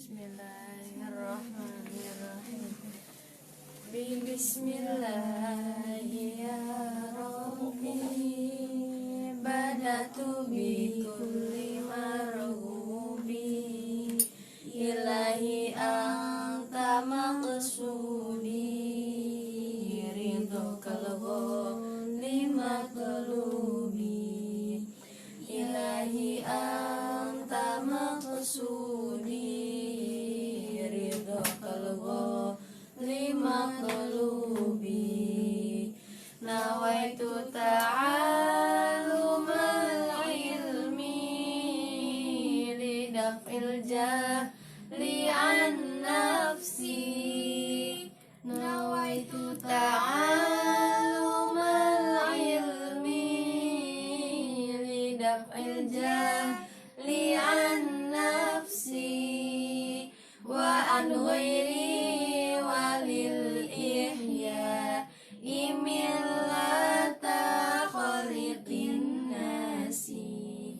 Bismillahirrahmanirrahim. Bismillahi ya Rabbi, badatu bi kulli marhubi, ilahi anta maqsudi, ridhokal ghali maqlubi, ilahi anta maqsudi, ridhokal ghali maqlubi, nawaitu ta'alumal ilmi lidaf'il jahli an nafsi, nawaitu ta'alumal ilmi lidaf'il jahli an nafsi, wa an ghairi walil ihya imillata khaliqin nasi,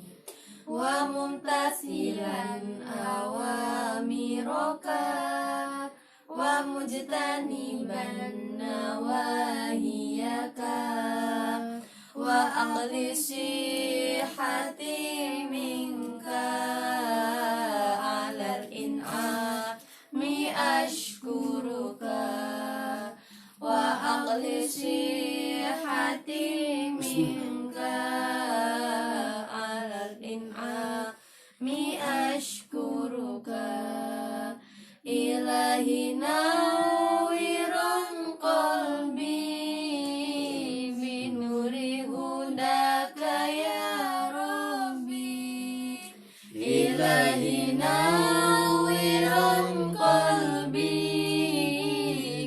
wa mumtasilan awamiraka, wa mujtaniban nawahiyaka, wa akhlisi hati minka alal in'ami ashkuruka, wa akhlisi hati minka alal in'ami ashkuruka, ilahi nawiran qalbi binuri hudaka ya Rabbi, ilahi nawiran qalbi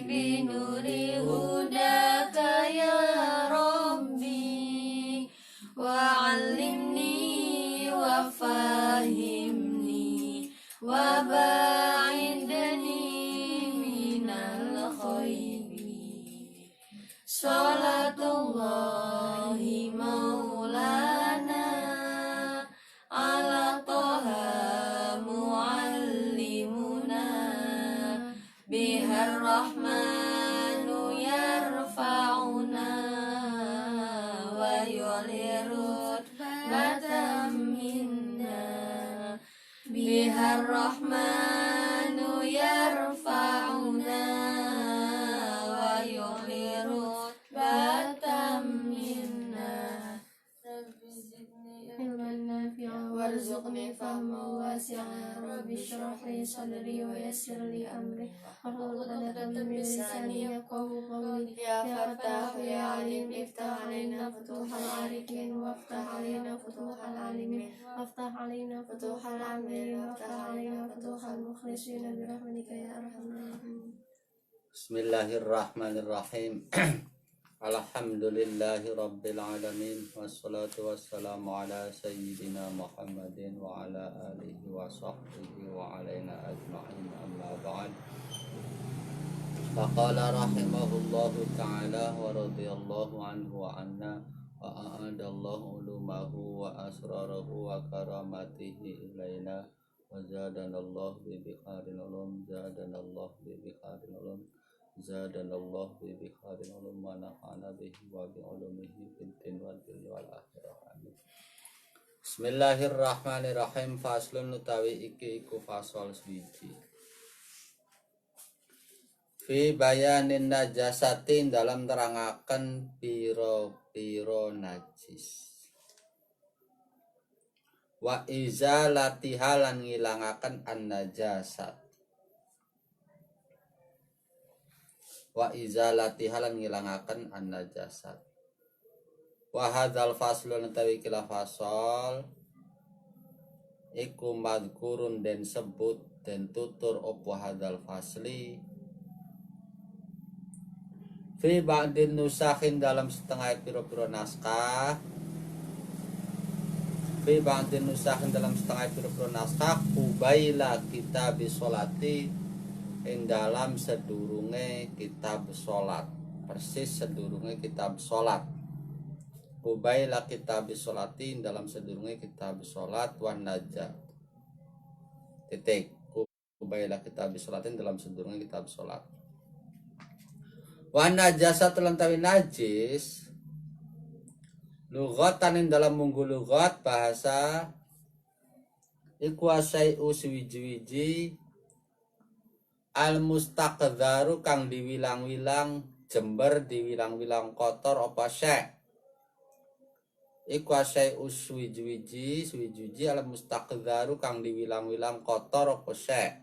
binuri hudaka ya Rabbi, wa alimni wa fahimni wa ba'idni minal khaybi, salatullahi maulana ala toha muallimuna, bihar rahmanu yarfa'una wa yulirut batam minna, bihar rahmanu yarfa'una wa yulirut batam minna, ilman nafi'a warzuqni fahma wasi'a, rabbi shrah li sadri wa yassir li amri, wahlul 'uqdatam min lisani yafqahu qawli, ya Fattah ya Alim iftah alaina futuhal arifin, waftah alaina futuhal alimin, waftah alaina futuhal amilin, waftah alaina futuhal mukhlisin birahmatika ya arhamar rahimin. Bismillahirrahmanirrahim. Alhamdulillahi rabbil alamin, wassalatu wassalamu ala sayyidina Muhammadin wa ala alihi wa sahbihi wa alaina ajma'in, amma ba'd. Faqala rahimahullahu ta'ala wa radiyallahu anhu wa anna wa a'adallahu ulumahu wa asrarahu wa karamatihi ilaina, wa zadanallahu bi bikharil ulum, zadanallahu bi bikharil ulum, zadanallahu bi bikharil ulum, wa nafa'ana bihi wa bi ulumihi fid din wal dunya wal akhirah, amin. Bismillahirrahmanirrahim. Faslun utawi iki iku fasal swiji fi bayanin najasatin, dalam terangaken piro-piro najis, wa izalatiha lan ngilangaken an najasat, wa izalatiha lan ngilangaken an najasat, wa hadzal faslun utawi kila fasal iku madhkurun den sebut den tutur opo hadzal fasli fi ba'din nusakhin, dalam setengah piro-piro naskah, fi ba'din nusakhin dalam setengah piro-piro naskah, kubaila kitab sholati, ing dalam sedurunge kitab sholat, persis sedurunge kitab sholat, kubaila kitab sholati, dalam sedurunge kitab sholat, wan najah titik Kubaila kitab sholatin dalam sedurunge kitab sholat. Wa najasat lan tawi najis lughatan dalam munggu lughat bahasa iku asai'u suwiji-wiji al mustaqdharu kang diwilang-wilang jember diwilang-wilang kotor apa syek iku asai'u suwiji-wiji al mustaqdharu kang diwilang-wilang kotor apa syek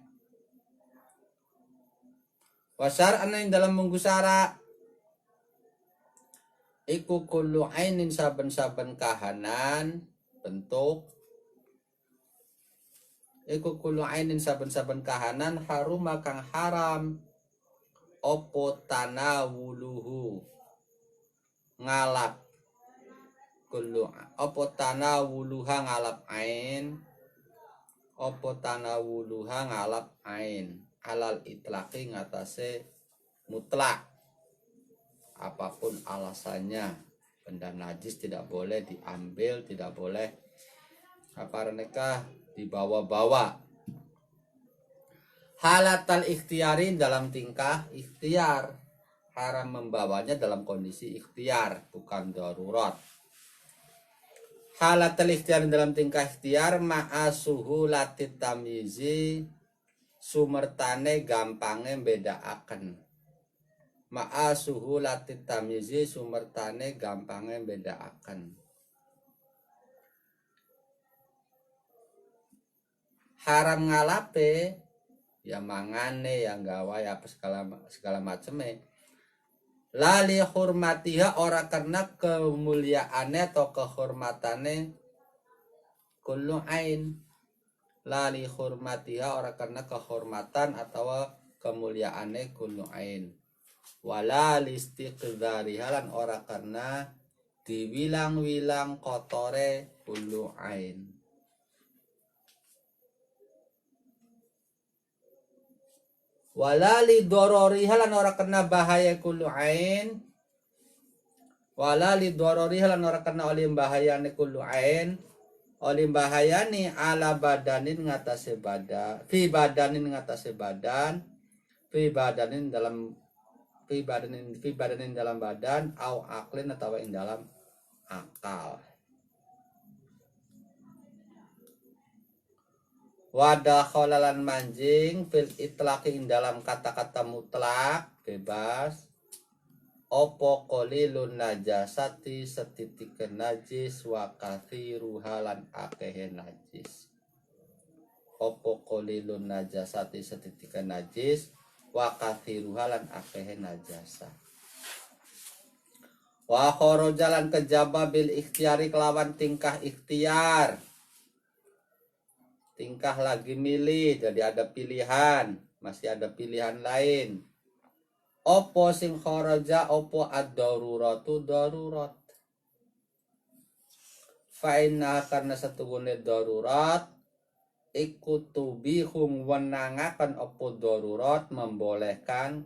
wasar ana ing dalam munggu syarak iku kullu ainin saben-saben kahanan bentuk iku kullu ainin saben-saben kahanan haruma kang haram opo tanawuluhu ngalap kullu opo tanawuluha ngalap ain opo tanawuluha ngalap ain alal itlaqi ngatasé mutlak apapun alasannya benda najis tidak boleh diambil tidak boleh dibawa-bawa. Halatal ikhtiarin dalam tingkah ikhtiar haram membawanya dalam kondisi ikhtiar bukan darurat. Halatal ikhtiarin dalam tingkah ikhtiar ma'asuhu latit tamizi sumertane gampange bedaaken ma'asuhu latit tamizi sumertane gampange bedaaken haram ngalape ya mangane yang gawa ya apa segala maceme lali hurmatiha ora karena kemuliaannya atau kehormatane kullu ain lali hurmatiha ora karena kehormatan atau kemuliaannya kullu ain wala listiqdhariha lan ora karena diwilang-wilang kotore kullu ain wala li dororiha lan ora karena bahaya kullu ain wala li dororiha lan ora karena oleh bahayane kullu ain oleh bahayani ala badanin ngatasé badan fi badanin ngatasé badan fi badanin dalam badan au aklin atau ing dalam akal wadah kholalan manjing fil itlaqi ing dalam kata-kata mutlak bebas opo qalilun najasati setitik najis wa kathiru halan akehe najis opo qalilun najasati setitik najis wa kathiru halan akehe najasa wa kharajalan kejaba bil ikhtiari kelawan tingkah ikhtiar tingkah lagi milih jadi ada pilihan masih ada pilihan lain opo sing kharaja opo ad-daruratu darurat fa'inna karena satungune darurat iku tubihum wenangaken opo darurat membolehkan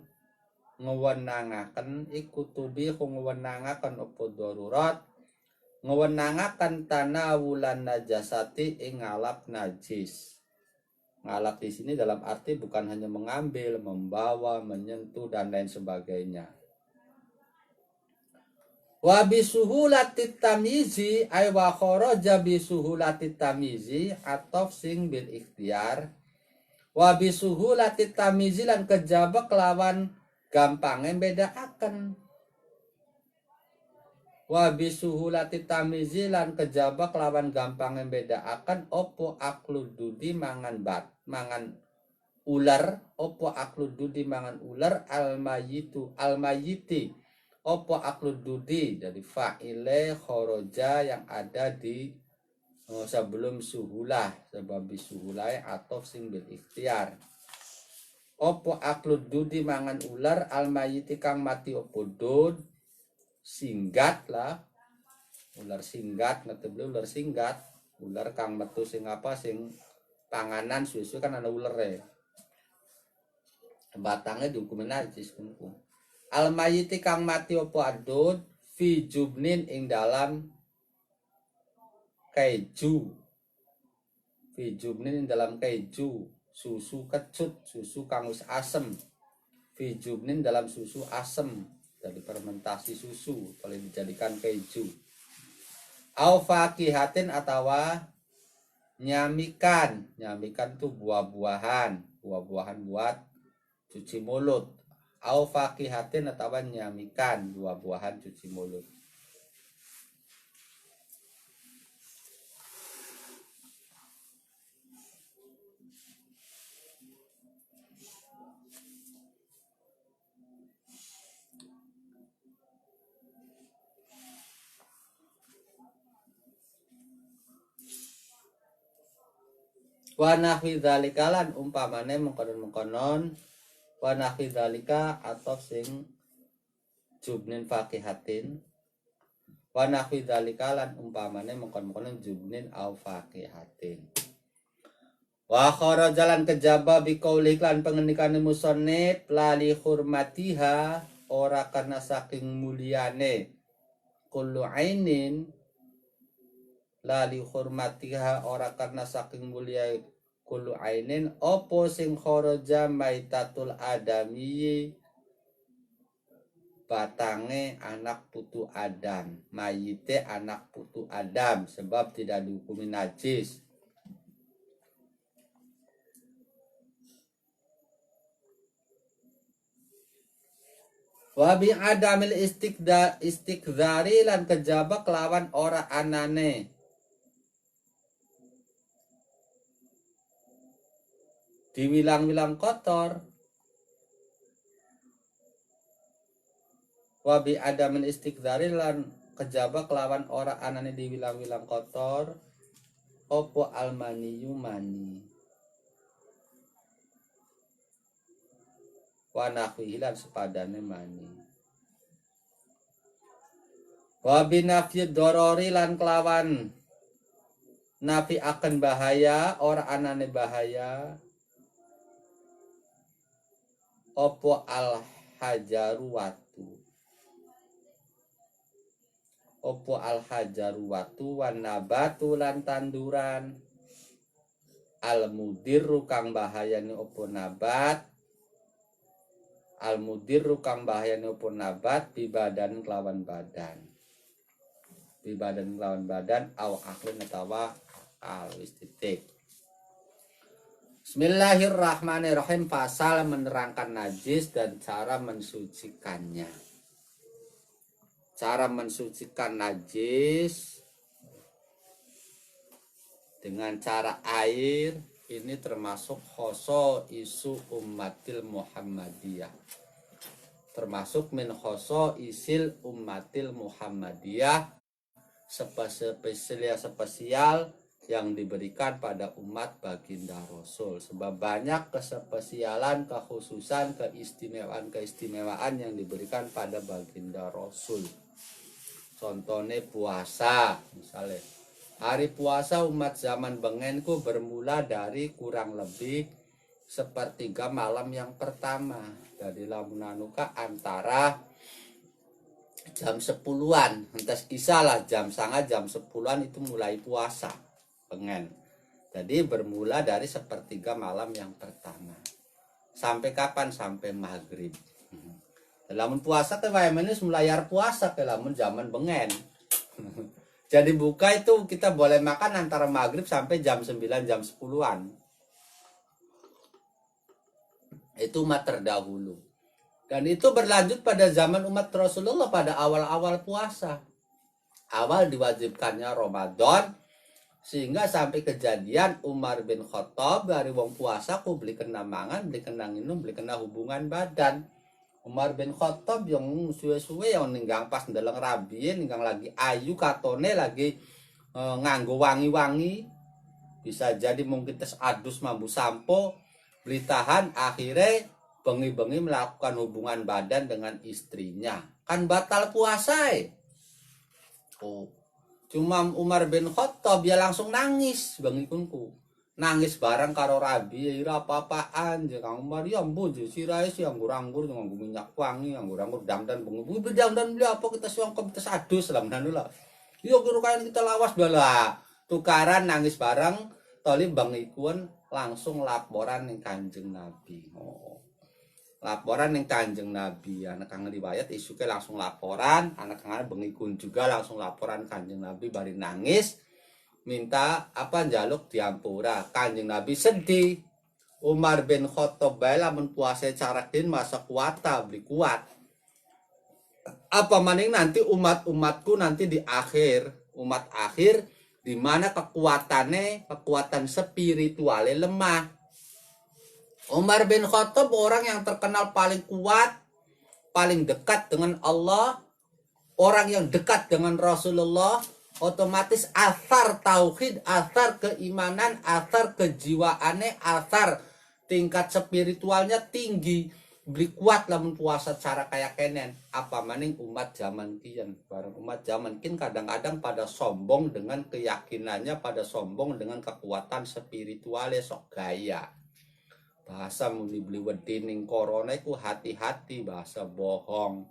ngewenangaken iku tubihum wenangaken opo darurat ngewenangaken tanawulan najasati ing ngalap najis. Ngalap di sini dalam arti bukan hanya mengambil, membawa, menyentuh dan lain sebagainya. Wa bisuhulatit tamizi ay wa kharaja bisuhulatit tamizi atau sing bil ikhtiar. Wa bisuhulatit tamizi lan kejaba kelawan gampange bedaaken. Wa bisuhulatit tamizi lan kejaba kelawan gampange bedaaken opo aklududi mangan ular opo aklududi mangan ular almayiti opo aklududi dari fa'ile khoroja yang ada di sebelum suhulah sebab suhulah atau sing bil ikhtiar opo aklududi mangan ular almayiti kang mati opo dud singgat lah ular singgat ngetebel ular singgat ular kang metu sing apa sing panganan susu kan ada ular ya batangnya dihukumin najis kumpul al mayiti kang mati opo adud fi jubnin ing dalam keju fi jubnin ing dalam keju susu kecut, susu kang wis asem, fi jubnin dalam susu asem dari fermentasi susu boleh dijadikan keju. Au fakihatin atawa nyamikan tuh buah-buahan buat cuci mulut. Au fakihatin atawa nyamikan buah-buahan cuci mulut. Wa nahwi dzalika lan umpamane mengkonon-mengkonon wa nahwi dzalika atau sing jubnin fakihatin wa nahwi dzalika lan umpamane mengkonon-mengkonon jubnin au fakihatin. Wa kharajalan kejaba biqauli lan pengendikane musannif lali hurmatiha ora karena saking mulyane kullu ainin lali hurmatiha ora karena saking mulia kullu ainin opo sing kharaja maitatul adami batange anak putu Adam, mayite anak putu Adam sebab tidak dihukumi najis. Wa bi adamil istikdzari lan kejaba kelawan ora anane diwilang-wilang kotor. Wa bi adamil istikdzari lan kejaba kelawan ora anane diwilang-wilang kotor opo almaniyu mani wa nahwihi lan sepadane mani. Wa bi nafyi dorori lan kelawan nafi akan bahaya ora anane bahaya opo al hajaru watu opo al hajaru watu wan nabatu lan tanduran al mudirru kang bahayane opo nabat al mudirru kang bahayane opo nabat bibadan kelawan badan au aklin atawa al istitik. Bismillahirrahmanirrahim. Pasal menerangkan najis dan cara mensucikannya. Cara mensucikan najis dengan cara air ini termasuk khoso isu ummatil Muhammadiyah. Termasuk min khoso isil ummatil Muhammadiyah, spesial yang diberikan pada umat baginda Rasul. Sebab banyak kespesialan, kekhususan, keistimewaan yang diberikan pada baginda Rasul. Contohnya puasa, misalnya hari puasa umat zaman bengenku bermula dari kurang lebih sepertiga malam yang pertama dari lamunanuka antara jam 10-an, entas kisah lah jam 9 jam 10-an itu mulai puasa pengen. Jadi bermula dari sepertiga malam yang pertama. Sampai kapan? Sampai maghrib. Lamun puasa ke wayamenis melayar puasa ke lamun zaman bengen. Jadi buka itu kita boleh makan antara maghrib sampai jam 9 jam 10-an. Itu umat terdahulu. Dan itu berlanjut pada zaman umat Rasulullah pada awal-awal puasa. Awal diwajibkannya Ramadan, sehingga sampai kejadian Umar bin Khattab dari wong puasa ku beli kena mangan, beli kena minum, beli kena hubungan badan. Umar bin Khattab yang suwe-suwe yang ninggang pas ndeleng rabi, ninggang lagi ayu katone lagi nganggo wangi-wangi. Bisa jadi mungkin tes adus mambu sampo, beli tahan akhirnya bengi-bengi melakukan hubungan badan dengan istrinya. Kan batal puasa. Oh. Cuma Umar bin Khattab dia langsung nangis bengikunku. Nangis bareng karo rabi ira apa-apaan je Kang Umar ya mbo je sirahe si anggur-anggur nganggo minyak wangi, anggur-anggur dandan bengi. Dandan beli apa kita siongkop kita adus lah menanula. Yo kira kain kita lawas bala. Tukaran nangis bareng toli bangikuan langsung laporan ning Kanjeng Nabi. Laporan ning Kanjeng Nabi, anak kang riwayat isuke langsung laporan, anak kang bengikun juga langsung laporan Kanjeng Nabi bari nangis minta njaluk diampura. Kanjeng Nabi sedih. Umar bin Khattab bae lamun puasa carakin masa kuata beli kuat. Apa maning nanti umat-umatku nanti di akhir, umat akhir di mana kekuatan spiritualnya lemah. Umar bin Khattab orang yang terkenal paling kuat, paling dekat dengan Allah, orang yang dekat dengan Rasulullah, otomatis asar tauhid, asar keimanan, asar kejiwaannya, asar tingkat spiritualnya tinggi, beli kuat lamun puasa cara kayak kenen. Apa maning umat zaman kian, bareng umat zaman kian kadang-kadang pada sombong dengan keyakinannya, pada sombong dengan kekuatan spiritualnya sok gaya. Bahasa muli beli wedi ning corona iku hati-hati, bahasa bohong.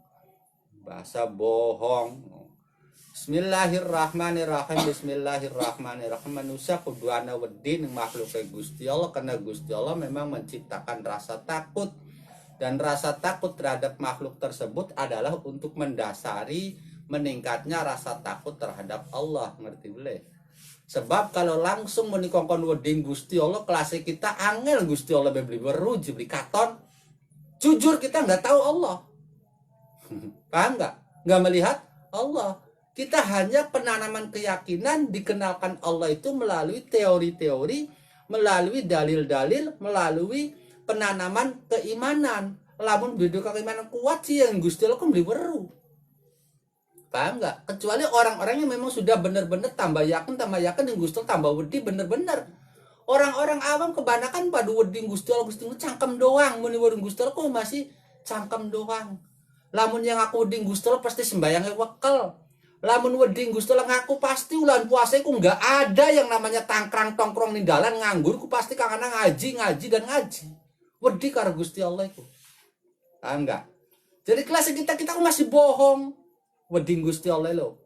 Bismillahirrahmanirrahim. Bismillahirrahmanirrahim. Manusia kudu ana wedi ning makhluk Gusti Allah karena Gusti Allah memang menciptakan rasa takut, dan rasa takut terhadap makhluk tersebut adalah untuk mendasari meningkatnya rasa takut terhadap Allah, ngerti boleh? Sebab kalau langsung menikongkon weding Gusti Allah, kelas kita angel Gusti Allah beli weru beli katon. Jujur kita nggak tahu Allah. Paham nggak? Nggak melihat Allah. Kita hanya penanaman keyakinan, dikenalkan Allah itu melalui teori-teori, melalui dalil-dalil, melalui penanaman keimanan. Lamun beda keimanan kuat sih yang Gusti Allah kan beli weru. Paham nggak? Kecuali orang-orang yang memang sudah benar-benar tambah yakin yang Gusti Allah tambah wedi bener-bener. Orang-orang awam kebanyakan pada wedi Gusti Allah cangkem doang. Muni wedi Gusti Allah kok masih cangkem doang. Lamun yang aku wedi Gusti Allah pasti sembayangnya wekel. Lamun wedi Gusti Allah ngaku pasti ulan puasa ku nggak ada yang namanya tangkrang-tongkrong ning dalan nganggur, ku pasti kangana ngaji dan ngaji. Wedi karo Gusti Allah iku. Paham nggak? Jadi kelas kita masih bohong. Weding Gusti Allah lo.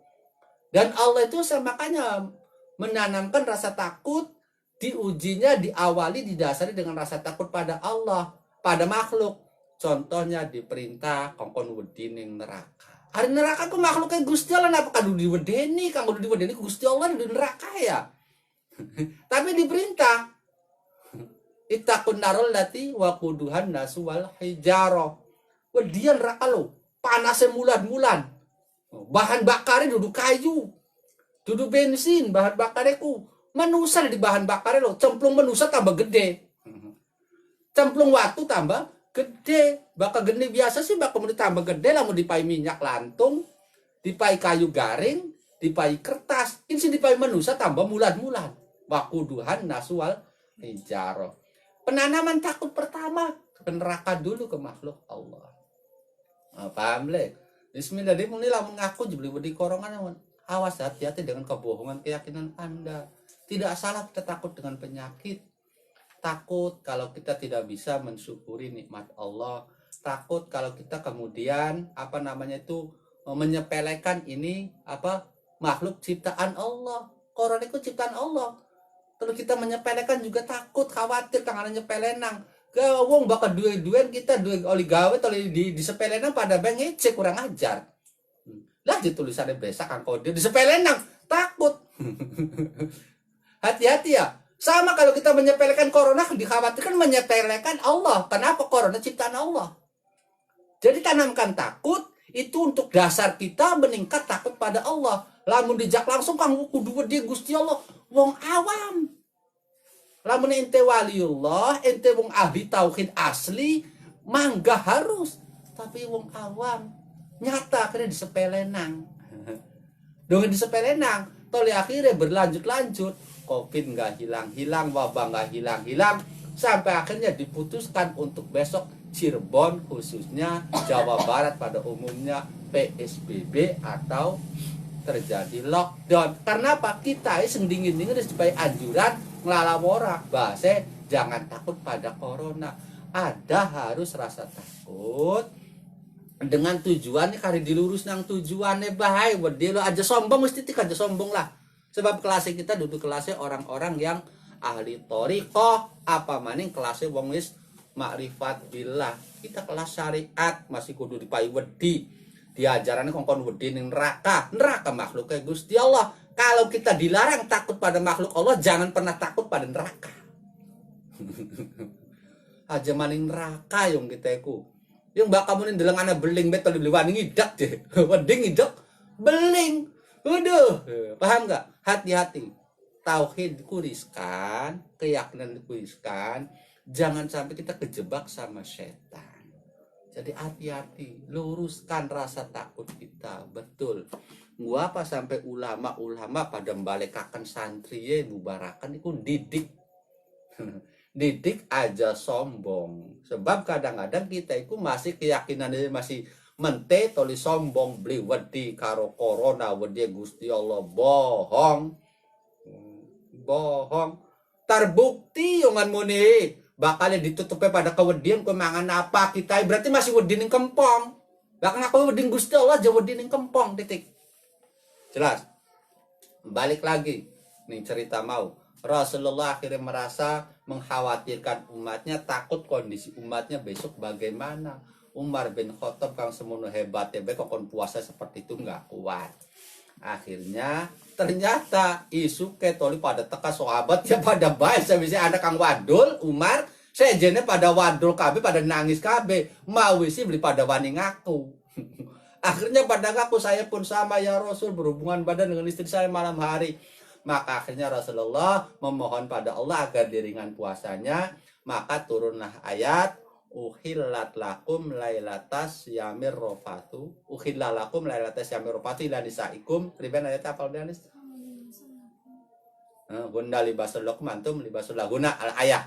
Dan Allah itu makanya menanamkan rasa takut, diujinya diawali didasari dengan rasa takut pada Allah, pada makhluk. Contohnya diperintah kongkon wedi ning neraka. Hari neraka ku makhluknya Gusti Allah, napa kadu diwedeni, kang kudu diwedeni Gusti Allah di neraka ya. Tapi diperintah ittaqun narul lati waquduhan nasu wal hijarah. Wedian neraka lo, panasnya mulan-mulan. Bahan bakarnya duduk kayu, duduk bensin, bahan bakarnya ku manusia di bahan bakarnya lo, cemplung manusia tambah gede, cemplung waktu tambah gede, bakal gede biasa sih bakal mau ditambah gede lah, mau dipai minyak lantung, dipai kayu garing, dipai kertas, ini sih dipai manusia tambah mulan-mulan. Waquduhan nasual hijaro. Penanaman takut pertama ke neraka dulu ke makhluk Allah. Paham le? Bismillah, dia mulai mengaku jebeli wedi korongan. Awas, hati-hati dengan kebohongan keyakinan Anda. Tidak salah kita takut dengan penyakit. Takut kalau kita tidak bisa mensyukuri nikmat Allah. Takut kalau kita kemudian menyepelekan ini makhluk ciptaan Allah. Corona itu ciptaan Allah. Kalau kita menyepelekan juga takut, khawatir karena nyepelenang. Wong bakal duit-duit kita duit oli gawe toli di sepelenang pada bang ngecek kurang ajar. Lah di tulisannya besak kang kode di sepelenang takut. Hati-hati ya. Sama kalau kita menyepelekan corona, dikhawatirkan menyepelekan Allah. Kenapa? Corona ciptaan Allah. Jadi tanamkan takut itu untuk dasar kita meningkat takut pada Allah. Lamun dijak langsung kang kudu wedi Gusti Allah. Wong awam. Lamun ente waliullah, ente wong ahli tauhid asli, mangga harus. Tapi wong awam, nyata akhirnya disepelenang. Dengan disepelenang, toli akhirnya berlanjut-lanjut. Covid nggak hilang-hilang, wabah nggak hilang-hilang. Sampai akhirnya diputuskan untuk besok Cirebon, khususnya Jawa Barat pada umumnya PSBB atau terjadi lockdown. Karena apa? Kita sing dingin-dingin supaya anjuran ngelalawora bahasa jangan takut pada corona. Ada harus rasa takut dengan tujuannya kari dilurus nang tujuannya bahaya. Wedi lo aja sombong mesti tik aja sombong lah. Sebab kelas kita duduk kelasnya orang-orang yang ahli thariqah, apa maning kelasnya wong wis makrifat billah. Kita kelas syariat masih kudu dipayu wedi. Diajarannya kongkon wedi ning neraka. Neraka makhluknya Gusti Allah. Kalau kita dilarang takut pada makhluk Allah, jangan pernah takut pada neraka. Aja maning neraka yang kita iku. Yang bakal muni ndeleng ana beling betul dibeli wani ngidak deh. Wedi ngidak beling. Waduh, paham nggak? Hati-hati. Tauhid dikuriskan, keyakinan dikuriskan. Jangan sampai kita kejebak sama setan. Jadi hati-hati, luruskan rasa takut kita. Betul. Gua apa sampai ulama-ulama pada membalekakan santri mubarakan itu didik. Didik aja sombong. Sebab kadang-kadang kita itu masih keyakinan masih mente toli sombong beli wedi karo corona wedi Gusti Allah bohong. Terbukti yongan muni bakal ditutupnya pada kewedian kemangan apa kita berarti masih wedi ning kempong. Bahkan aku wedi Gusti Allah aja wedi ning kempong titik. Jelas. Balik lagi nih cerita mau. Rasulullah akhirnya merasa mengkhawatirkan umatnya, takut kondisi umatnya besok bagaimana. Umar bin Khattab kang semono hebatnya kok puasa seperti itu nggak kuat. Akhirnya ternyata isu ketoli pada teka sahabat ya pada baik bisa ada kang wadul Umar sejene pada wadul KB pada nangis KB mau sih beli pada wani ngaku. Akhirnya pada ngaku saya pun sama ya Rasul berhubungan badan dengan istri saya malam hari. Maka akhirnya Rasulullah memohon pada Allah agar diringan puasanya, maka turunlah ayat uhillat lakum lailatas yamir rofatu uhillat lakum lailatas yamir rofatu ila nisaikum riben ayat apa Danis gunda libasul lakum antum libasul lahuna al ayah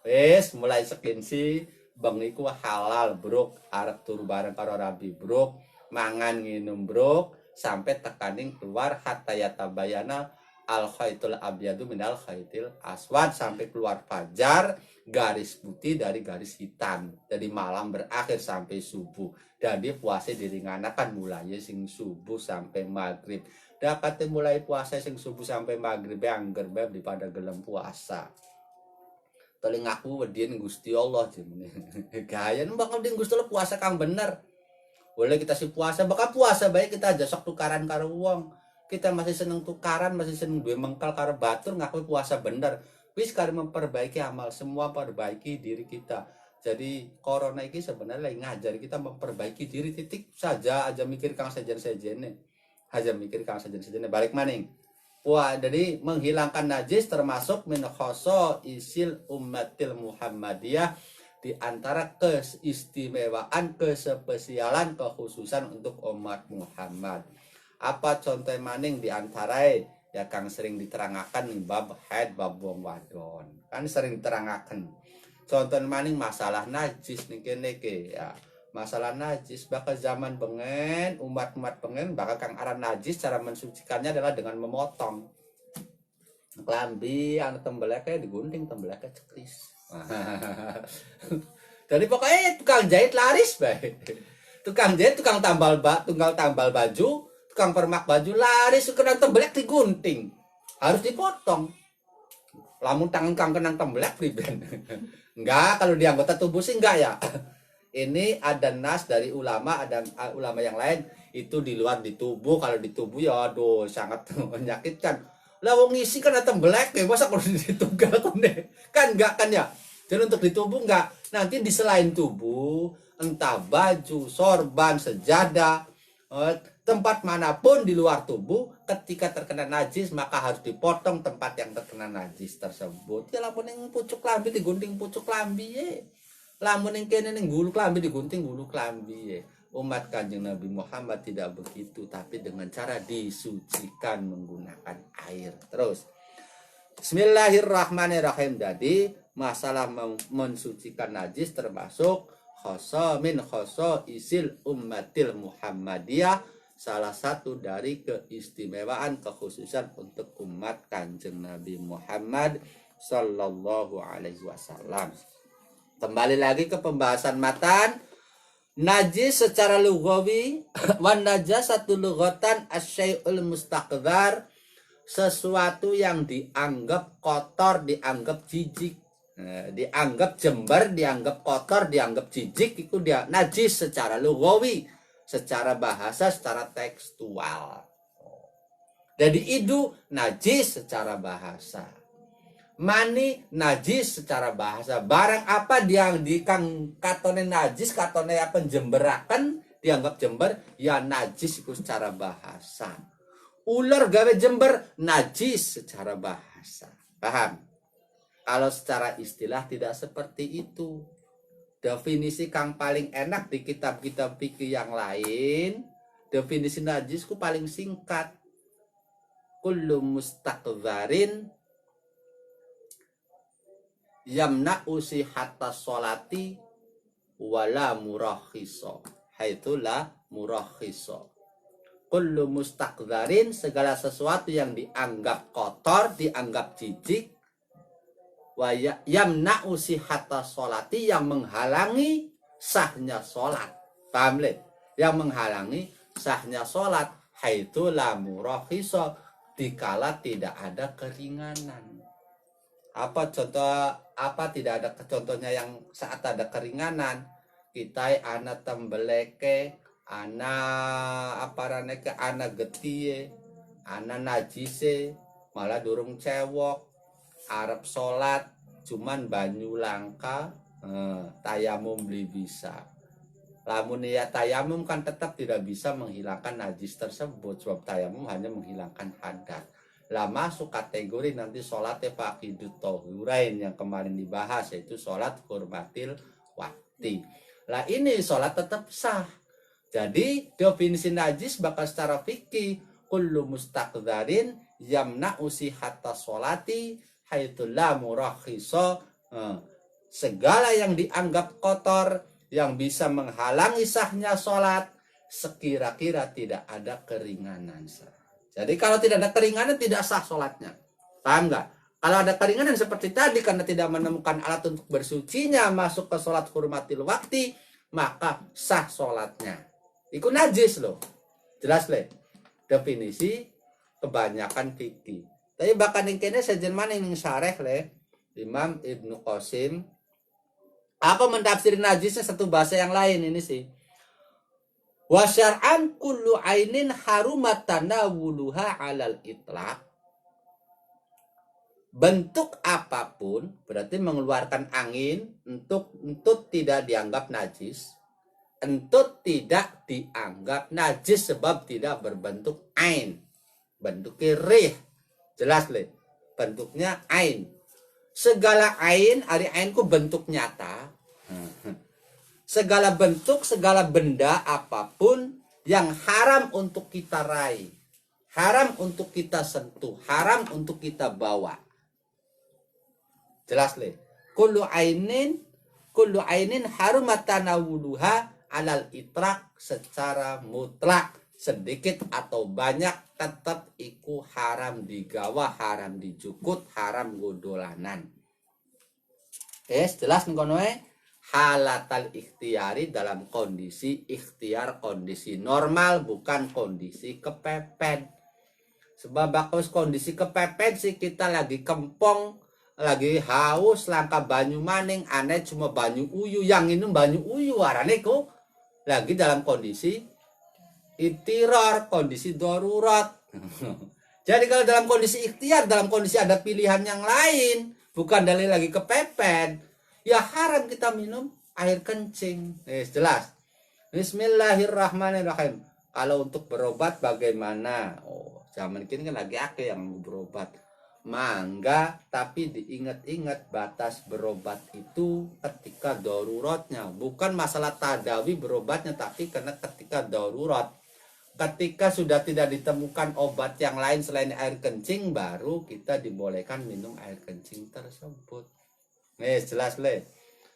wis mulai sekinsi bengiku halal bruk arep turu bareng karo rabi bruk mangan nginum bruk sampai tekaning keluar hatta yatabayana al khaitul abyadu minal khaitil aswad sampai keluar fajar garis putih dari garis hitam. Jadi malam berakhir sampai subuh. Jadi puasa diringanakan mulai sing subuh sampai maghrib. Dapat mulai puasa sing subuh sampai maghrib angger daripada gelem puasa. Teling aku wedin Gusti Allah gaya bakal din Gusti Allah puasa kang bener. Boleh kita sih puasa, bakal puasa baik kita aja sok tukaran karo wong. Kita masih seneng tukaran, masih seneng duwe mengkal karo batur ngaku puasa bener. Wis kali memperbaiki amal semua, perbaiki diri kita. Jadi corona ini sebenarnya lagi ngajar kita memperbaiki diri titik saja aja mikir kang sejen-sejene. Aja mikir kang sejen-sejene balik maning. Wah, jadi menghilangkan najis termasuk min khoso isil ummatil Muhammadiyah di antara keistimewaan, kespesialan, kekhususan untuk umat Muhammad. Apa contoh maning di antara ya kang sering diterangkan nih bab haid bab buang wadon kan sering diterangkan contoh maning masalah najis nih kene ya masalah najis bakal zaman pengen umat pengen bakal kang aran najis cara mensucikannya adalah dengan memotong kelambi anak tembeleknya digunting tembeleknya cekris. Jadi pokoknya tukang jahit laris baik tukang jahit tukang tambal baju tukang permak baju laris kena tembelek digunting harus dipotong lamun tangan kang kenang tembelek riben enggak kalau di anggota tubuh sih enggak ya ini ada nas dari ulama ada ulama yang lain itu di luar di tubuh kalau di tubuh ya aduh sangat menyakitkan lah wong isi kan tembelek ya masa kalau ditunggal kan enggak kan ya jadi untuk di tubuh enggak nanti di selain tubuh entah baju sorban sejadah tempat manapun di luar tubuh ketika terkena najis maka harus dipotong tempat yang terkena najis tersebut. Ya lamun yang pucuk lambi digunting pucuk lambi ye. Lamun yang kene ning gulu klambi digunting gulu klambi ye. Umat Kanjeng Nabi Muhammad tidak begitu tapi dengan cara disucikan menggunakan air. Terus Bismillahirrahmanirrahim. Jadi masalah mensucikan najis termasuk khoso min khoso isil ummatil Muhammadiyah, salah satu dari keistimewaan kekhususan untuk umat Kanjeng Nabi Muhammad sallallahu alaihi wasallam. Kembali lagi ke pembahasan matan. Najis secara lughawi wan najasatu lughatan asyai'ul mustaqdar, sesuatu yang dianggap kotor, dianggap jijik, dianggap jember, dianggap kotor, dianggap jijik, itu dia najis secara lugawi, secara bahasa, secara tekstual. Jadi itu najis secara bahasa. Mani najis secara bahasa. Barang apa yang dikang katone najis, katone apa jemberakan, dianggap jember, ya najis itu secara bahasa. Ular gawe jember najis secara bahasa. Paham? Kalau secara istilah tidak seperti itu. Definisi kang paling enak di kitab-kitab fikih yang lain, definisi najis ku paling singkat. Kullu mustaqdharin yamna'u sihhatta sholati wala murakhiso. Haitulah murakhiso. Kullu mustaqdharin, segala sesuatu yang dianggap kotor, dianggap jijik, wa yamna'u sihhata sholati, yang menghalangi sahnya sholat. Paham le? Yang menghalangi sahnya sholat. Haitulah murakhiso, dikala tidak ada keringanan. Apa contoh, apa tidak ada contohnya yang saat ada keringanan? Kita anak tembeleke, anak apa raneke, anak getie, anak najise, malah durung cewok, arep sholat cuman banyu langka, tayamum beli bisa. Lamun ya tayamum kan tetap tidak bisa menghilangkan najis tersebut, sebab tayamum hanya menghilangkan hadas. Lah masuk kategori nanti sholatnya faqidut tohurain yang kemarin dibahas, yaitu sholat hurmatil wakti. Lah ini sholat tetap sah. Jadi definisi najis bakal secara fikih kullu mustaqdharin yamna'u sihhatta sholati haitsu la murakhiso. Segala yang dianggap kotor yang bisa menghalangi sahnya sholat sekira-kira tidak ada keringanan sah. Jadi kalau tidak ada keringanan tidak sah sholatnya. Paham nggak? Kalau ada keringanan seperti tadi karena tidak menemukan alat untuk bersucinya masuk ke sholat hurmatil wakti, maka sah sholatnya. Itu najis loh. Jelas le? Definisi kebanyakan fikih. Tapi bahkan yang kini sejen mana yang syareh le? Imam Ibnu Qasim. Apa mentafsir najisnya satu bahasa yang lain ini sih. Wa syar'an kullu ainin harumat tanawuluha 'alal itlaq. Bentuk apapun berarti mengeluarkan angin, entut tidak dianggap najis. Entut tidak dianggap najis sebab tidak berbentuk ain. Bentuknya rih. Jelas le. Bentuknya ain. Segala ain, ari ainku bentuk nyata. Segala bentuk, segala benda apapun yang haram untuk kita raih, haram untuk kita sentuh, haram untuk kita bawa. Jelas le? Kullu ainin harumat tanawuluha 'alal itlaq, secara mutlak, sedikit atau banyak tetap iku haram digawa, haram dijukut, haram godolanan. Jelas ngono halatal ikhtiari, dalam kondisi ikhtiar, kondisi normal, bukan kondisi kepepet. Sebab bagus kondisi kepepet sih, kita lagi kempong, lagi haus, langka banyu maning, aneh cuma banyu uyu, yang ini banyu uyu warane ku lagi dalam kondisi itiror, kondisi darurat. Jadi kalau dalam kondisi ikhtiar, dalam kondisi ada pilihan yang lain, bukan dalil lagi kepepet, ya haram kita minum air kencing. Jelas. Bismillahirrahmanirrahim. Kalau untuk berobat bagaimana? Oh, zaman kini kan lagi akeh yang berobat. Mangga, tapi diingat-ingat batas berobat itu ketika daruratnya. Bukan masalah tadawi berobatnya, tapi karena ketika darurat. Ketika sudah tidak ditemukan obat yang lain selain air kencing, baru kita dibolehkan minum air kencing tersebut. Jelas le.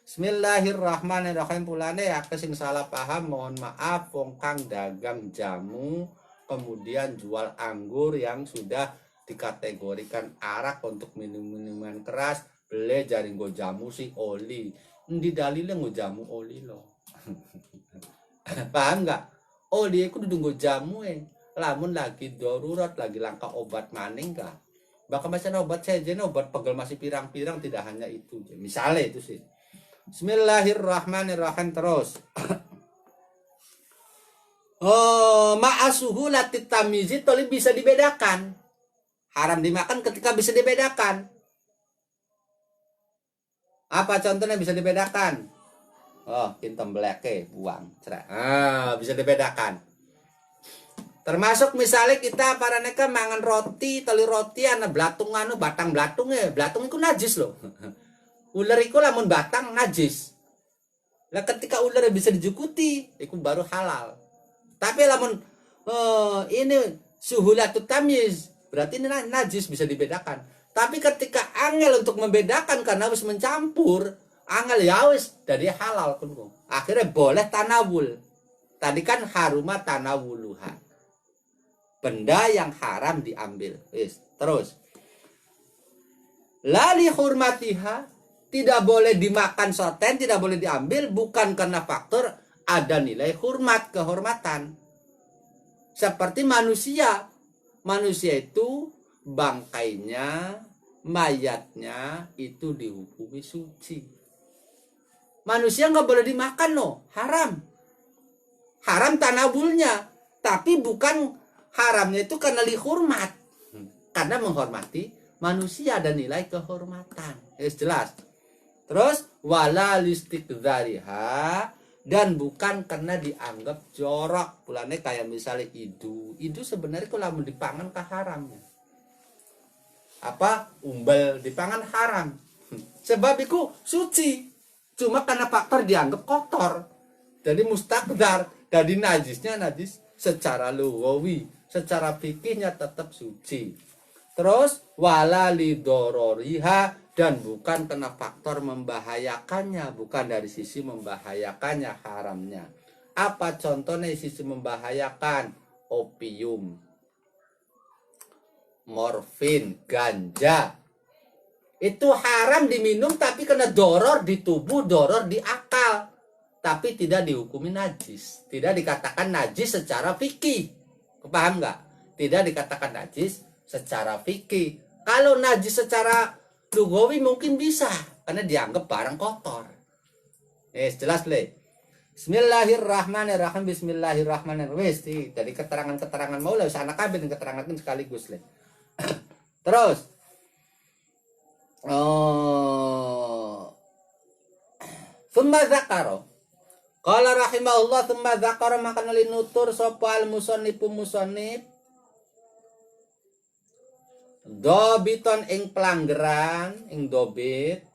Bismillahirrahmanirrahim. Pulane aku sing salah paham mohon maaf. Wong kang dagang jamu kemudian jual anggur yang sudah dikategorikan arak untuk minuman keras, beli jaring go jamu si oli. Di dalilnya go jamu oli loh. Paham nggak? Oli aku duduk go jamu lamun lagi darurat, lagi langka obat maning kah. Bakal macam obat saja, obat pegel masih pirang-pirang, tidak hanya itu. Misalnya itu sih. Bismillahirrahmanirrahim terus. Oh, ma'asuhu latit tamizi toli bisa dibedakan. Haram dimakan ketika bisa dibedakan. Apa contohnya bisa dibedakan? Oh, hitam beleke buang, cerai. Bisa dibedakan. Termasuk misalnya kita para neka mangan roti, tali roti ana blatung anu batang blatung ya, blatung itu najis loh. Ular itu lamun batang najis. Lah ketika ular bisa dijukuti, itu baru halal. Tapi lamun ini suhulatut tamyiz, berarti ini najis bisa dibedakan. Tapi ketika angel untuk membedakan karena harus mencampur, angel ya wis dari halal pun. Akhirnya boleh tanawul. Tadi kan haruma tanawuluha. Benda yang haram diambil. Terus. Lali hurmatiha, tidak boleh dimakan soten, tidak boleh diambil bukan karena faktor ada nilai hormat, kehormatan. Seperti manusia. Manusia itu bangkainya, mayatnya itu dihukumi suci. Manusia nggak boleh dimakan loh, haram. Haram tanabulnya, tapi bukan haramnya itu karena dihormat, karena menghormati manusia dan nilai kehormatan. Jelas. Terus wala listikdzariha, dan bukan karena dianggap jorok. Pulane kayak misalnya idu sebenarnya kalau mau dipangan ke haramnya. Apa umbel dipangan haram. Sebab itu suci. Cuma karena faktor dianggap kotor. Jadi mustakdar, jadi najisnya najis secara lugawi. Secara fikihnya tetap suci. Terus wala lidororiha, dan bukan karena faktor membahayakannya, bukan dari sisi membahayakannya haramnya. Apa contohnya sisi membahayakan? Opium, morfin, ganja. Itu haram diminum tapi kena doror di tubuh, doror di akal. Tapi tidak dihukumi najis. Tidak dikatakan najis secara fikih. Paham nggak? Tidak dikatakan najis secara fikih. Kalau najis secara lugawi mungkin bisa, karena dianggap barang kotor. Jelas le. Bismillahirrahmanirrahim. Bismillahirrahmanirrahim. Dari keterangan-keterangan mau lah, anak kabin keterangan sekaligus le. Terus. Tsumma zakaro. Qala rahimahullah tsumma zakara, maka nali nutur sapa al musannifu musannif dobiton ing pelanggaran ing dobit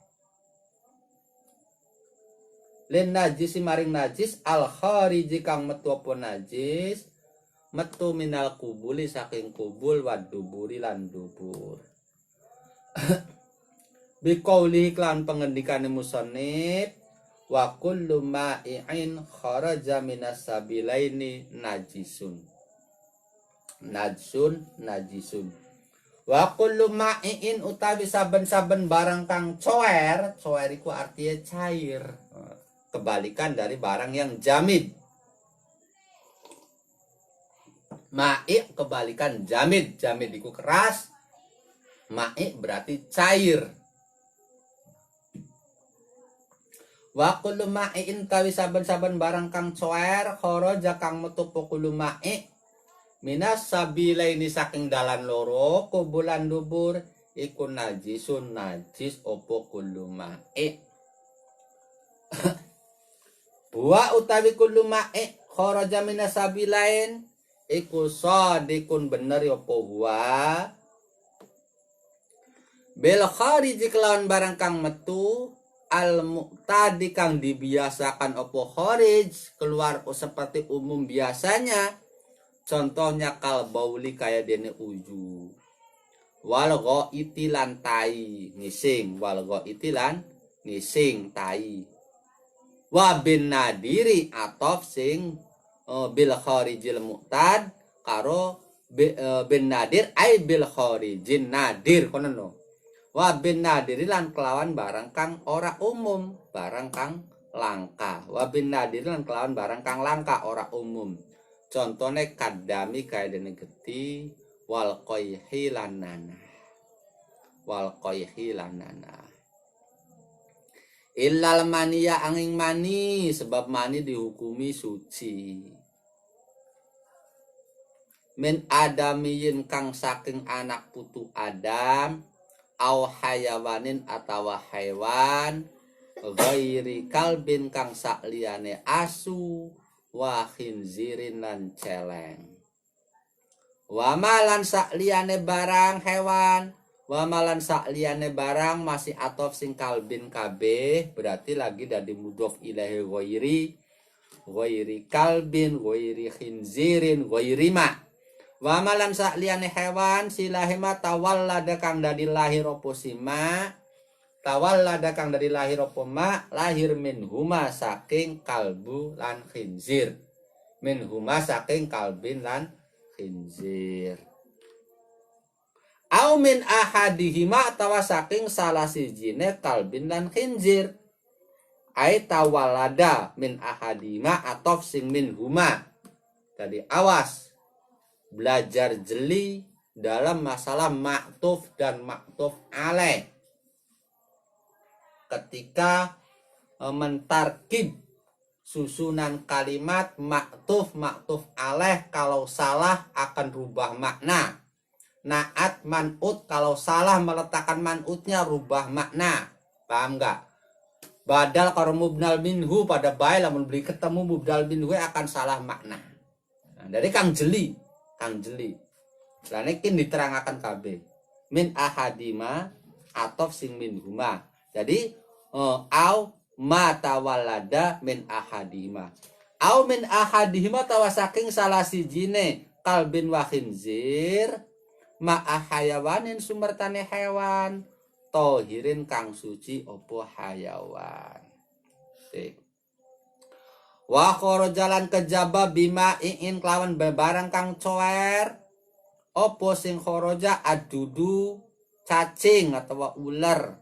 lin najis maring najis al khariji kang metu apa najis metu minal kubuli saking kubul waduburi lan dubur. Biqauli klan pengendikane musannif wa kullu ma'i'in kharaja minas sabilaini najisun. Najisun. Wa kullu ma'i'in utawi saben-saben barang kang coer iku artinya cair. Kebalikan dari barang yang jamid. Ma'i kebalikan jamid. Jamid iku keras. Ma'i berarti cair. Wa kullu ma'i'in tawi saben-saben barang kang coer kharaja kang metu kullu ma'i minas sabilaini saking dalan loro kubulan dubur iku najisun najis opo kullu ma'i. Wa utawi kullu ma'i kharaja minas sabilain iku sadikun bener opo huwa bil khariji kelawan barang kang metu al muqtadi kang dibiasakan opo kharij keluar seperti umum biasanya. Contohnya kal bauli kayak dene uju. Wal ghaiti lan tai ngising, wal ghaiti lan ngising tai. Wa bin nadiri atof sing bil kharijil muqtad karo bin nadir ai bil kharijin nadir kono. Wa bin nadiri lan kelawan barang kang ora umum, barang kang langka. Wa bin nadiri lan kelawan barang kang langka ora umum. Contone kadami kaya dene geti wal qayhi lan nanah. Wal qayhi lan nanah. Illal maniya angin mani, sebab mani dihukumi suci. Min adamiyin kang saking anak putu Adam, au hayawanin atawa hewan, ghairi kalbin kang sakliyane asu, wa khinzirin lan celeng. Wa malan sakliyane barang hewan, wa malan sakliyane barang masih atof sing kalbin kabeh, berarti lagi dari mudhof ilahi ghairi kalbin, ghairi khinzirin, ghairi ma. Wa malan sakliyane hewan silahima tawallada kang dari lahir opo sima, tawallada kang dari lahir opo ma, lahir min huma saking kalbu lan khinzir. Min huma saking kalbin lan khinzir. Au min ahadihima atawa saking salah sijine kalbin lan khinzir. Ai tawalada min ahadihima atof sing min huma. Jadi awas belajar jeli dalam masalah maktuf dan maktuf alaih. Ketika mentarkib susunan kalimat maktuf alaih, kalau salah akan rubah makna. Naat man'ut, kalau salah meletakkan man'utnya rubah makna. Paham nggak? Badal kalau mubdal minhu pada baik lamun beli ketemu mubdal minhu akan salah makna. Nah, dari kang jeli. Lah niki diterangkan KB. Min ahadima atof sing min huma. Jadi au ma tawallada min ahadima. Au min ahadihima tawa saking salah sijine kalbin wa khinzir ma'ahayawanin sumertane hewan tohirin kang suci opo hayawan. Wa kharajalan kejaba bima ingin kelawan bebarang kang coer opo sing kharaja adudu cacing atau ular.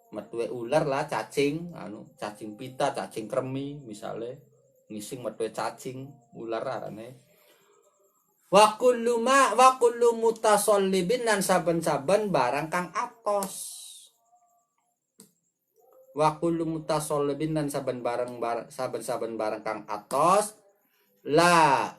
Metue ular lah cacing, cacing pita, cacing kremi misalnya ngising metue cacing ular arane. Wa kullu mutasallibin lan saben-saben barang kang atos. Wa kullu mutasallibin lan saben barang kang atos la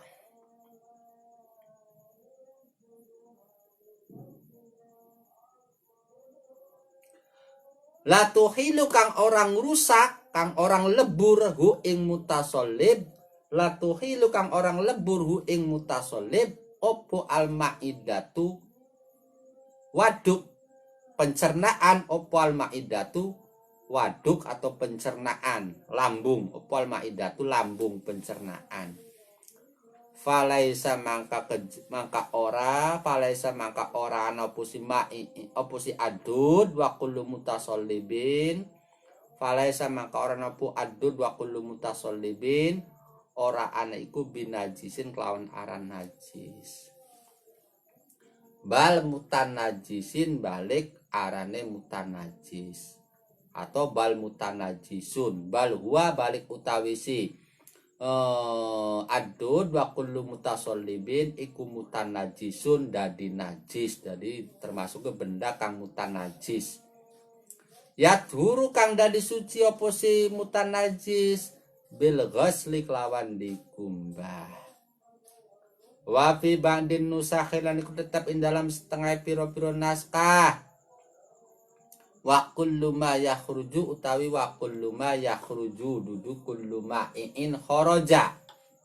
tuhilu kang orang rusak, kang orang lebur hu ing mutasallib. Latuhilu kang orang lebur hu ing mutasallib opo al-maidatu waduk pencernaan, opo al-maidatu waduk atau pencernaan lambung, opo al-maidatu lambung pencernaan. Falaisa mangka ora opo si adud wa kullu mutasallibin. Falaisa mangka ora opo adud wa kullu mutasallibin. Ora ana iku binajisin kelawan aran najis. Bal mutanajisin balik arane mutanajis. Atau bal mutanajisun. Bal huwa balik utawisi. Adud wa kullu mutasallibin iku mutanajisun dadi najis. Jadi termasuk ke benda kang mutanajis. Yadhuru kang dadi suci apa si mutanajis. Bil ghasli kelawan dikumbah. Wa fi ba'din nusakhilan iku tetap ing dalam setengah piro-piro naskah. Wa kullu ma yakhruju utawi wa kullu ma yakhruju dudu kullu ma in kharaja.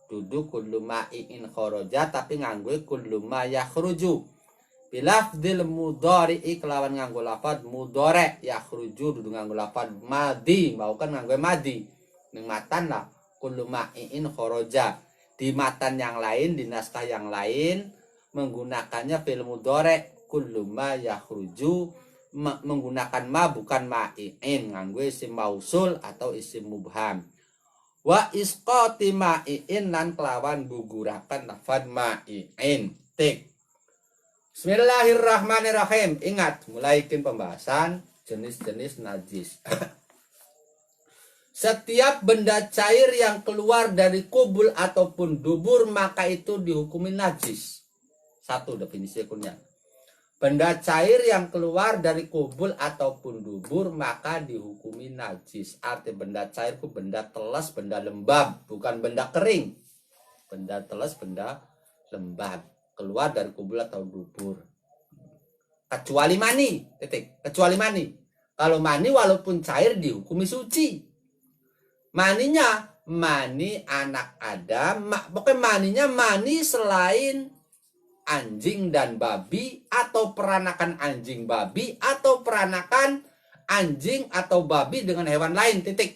Dudu kullu ma in kharaja tapi nganggo kullu ma yakhruju. Bilafdil mudhari'i kelawan nganggo lafaz mudhari' yakhruju dudu nganggo lafaz madi, mau kan nganggo madi. Ning matan lah kullu ma'in kharaja. Di matan yang lain, di naskah yang lain menggunakannya fil mudhari' kullu ma yakhruju, menggunakan ma bukan ma'in, nganggo isim mausul atau isim mubham. Wa isqati ma'in lan kelawan gugurakan lafaz ma'in. Tik. Bismillahirrahmanirrahim. Ingat, mulaikin pembahasan jenis-jenis najis. Setiap benda cair yang keluar dari kubul ataupun dubur maka itu dihukumi najis. Satu definisi hukumnya. Benda cair yang keluar dari kubul ataupun dubur maka dihukumi najis. Arti benda cair itu benda telas, benda lembab, bukan benda kering. Benda telas, benda lembab, keluar dari kubul atau dubur. Kecuali mani, titik. Kecuali mani. Kalau mani walaupun cair dihukumi suci. Maninya mani anak Adam, pokoknya maninya mani selain anjing dan babi atau peranakan anjing babi atau peranakan anjing atau babi dengan hewan lain, titik.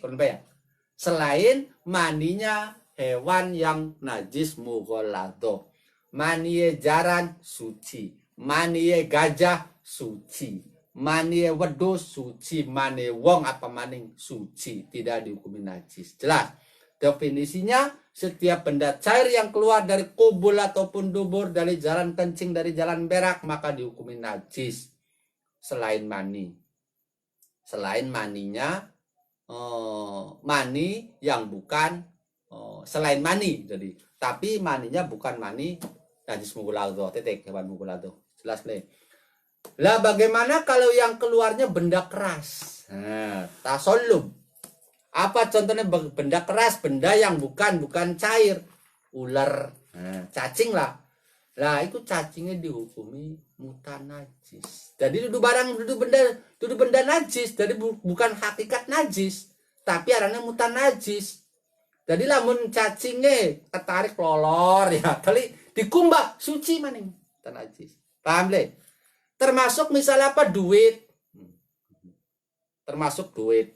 Selain maninya hewan yang najis mughalladho. Mani jaran suci, mani gajah suci, mani wedhus suci, mani wong apa maning suci, tidak dihukumi najis. Jelas. Definisinya, setiap benda cair yang keluar dari kubul ataupun dubur, dari jalan kencing, dari jalan berak, maka dihukumi najis. Selain mani. Selain maninya, mani yang bukan, selain mani. Jadi, tapi maninya bukan mani najis mughalladho, titik, hewan mughalladho. Jelas nih. Lah bagaimana kalau yang keluarnya benda keras? Nah, tasollub. Apa contohnya benda keras, benda yang bukan cair, ular, cacing lah. Lah itu cacingnya dihukumi mutanajis. Jadi duduk benda najis, jadi bukan hakikat najis, tapi arahnya mutanajis. Jadi lamun cacingnya ketarik lolor ya, kali dikumbah suci maning mutanajis. Paham le? Termasuk misalnya apa, duit. Termasuk duit.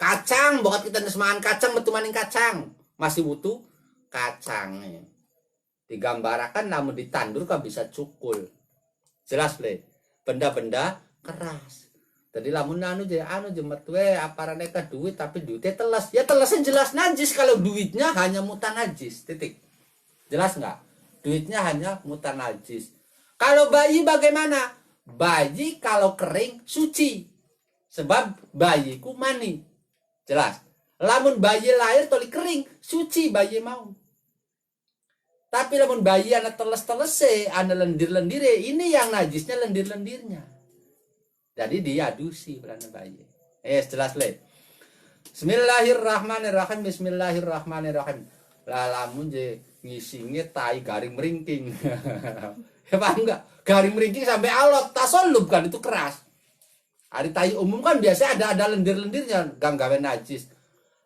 Kacang, bukan kita nesmaan kacang, betul maning kacang. Masih butuh kacang. Digambarkan namun ditandur kan bisa cukul. Jelas le. Benda-benda keras. Jadi lamun anu jemet we aparane ka duit tapi duitnya telas. Ya telasnya jelas najis kalau duitnya hanya mutanajis. Titik. Jelas nggak? Duitnya hanya mutanajis. Kalau bayi bagaimana? Bayi kalau kering suci. Sebab bayiku mani. Jelas. Lamun bayi lahir toli kering, suci bayi mau. Tapi lamun bayi anak teles-telese, anak lendir-lendire, ini yang najisnya lendir-lendirnya. Jadi dia adusi berana bayi. Jelas le. Bismillahirrahmanirrahim. Bismillahirrahmanirrahim. Lah lamun je ngisinge tai garing meringking. Ya paham enggak? Garing meringking sampai alot, tasollub kan itu keras. Hari tai umum kan biasa ada lendir-lendirnya, gawe najis.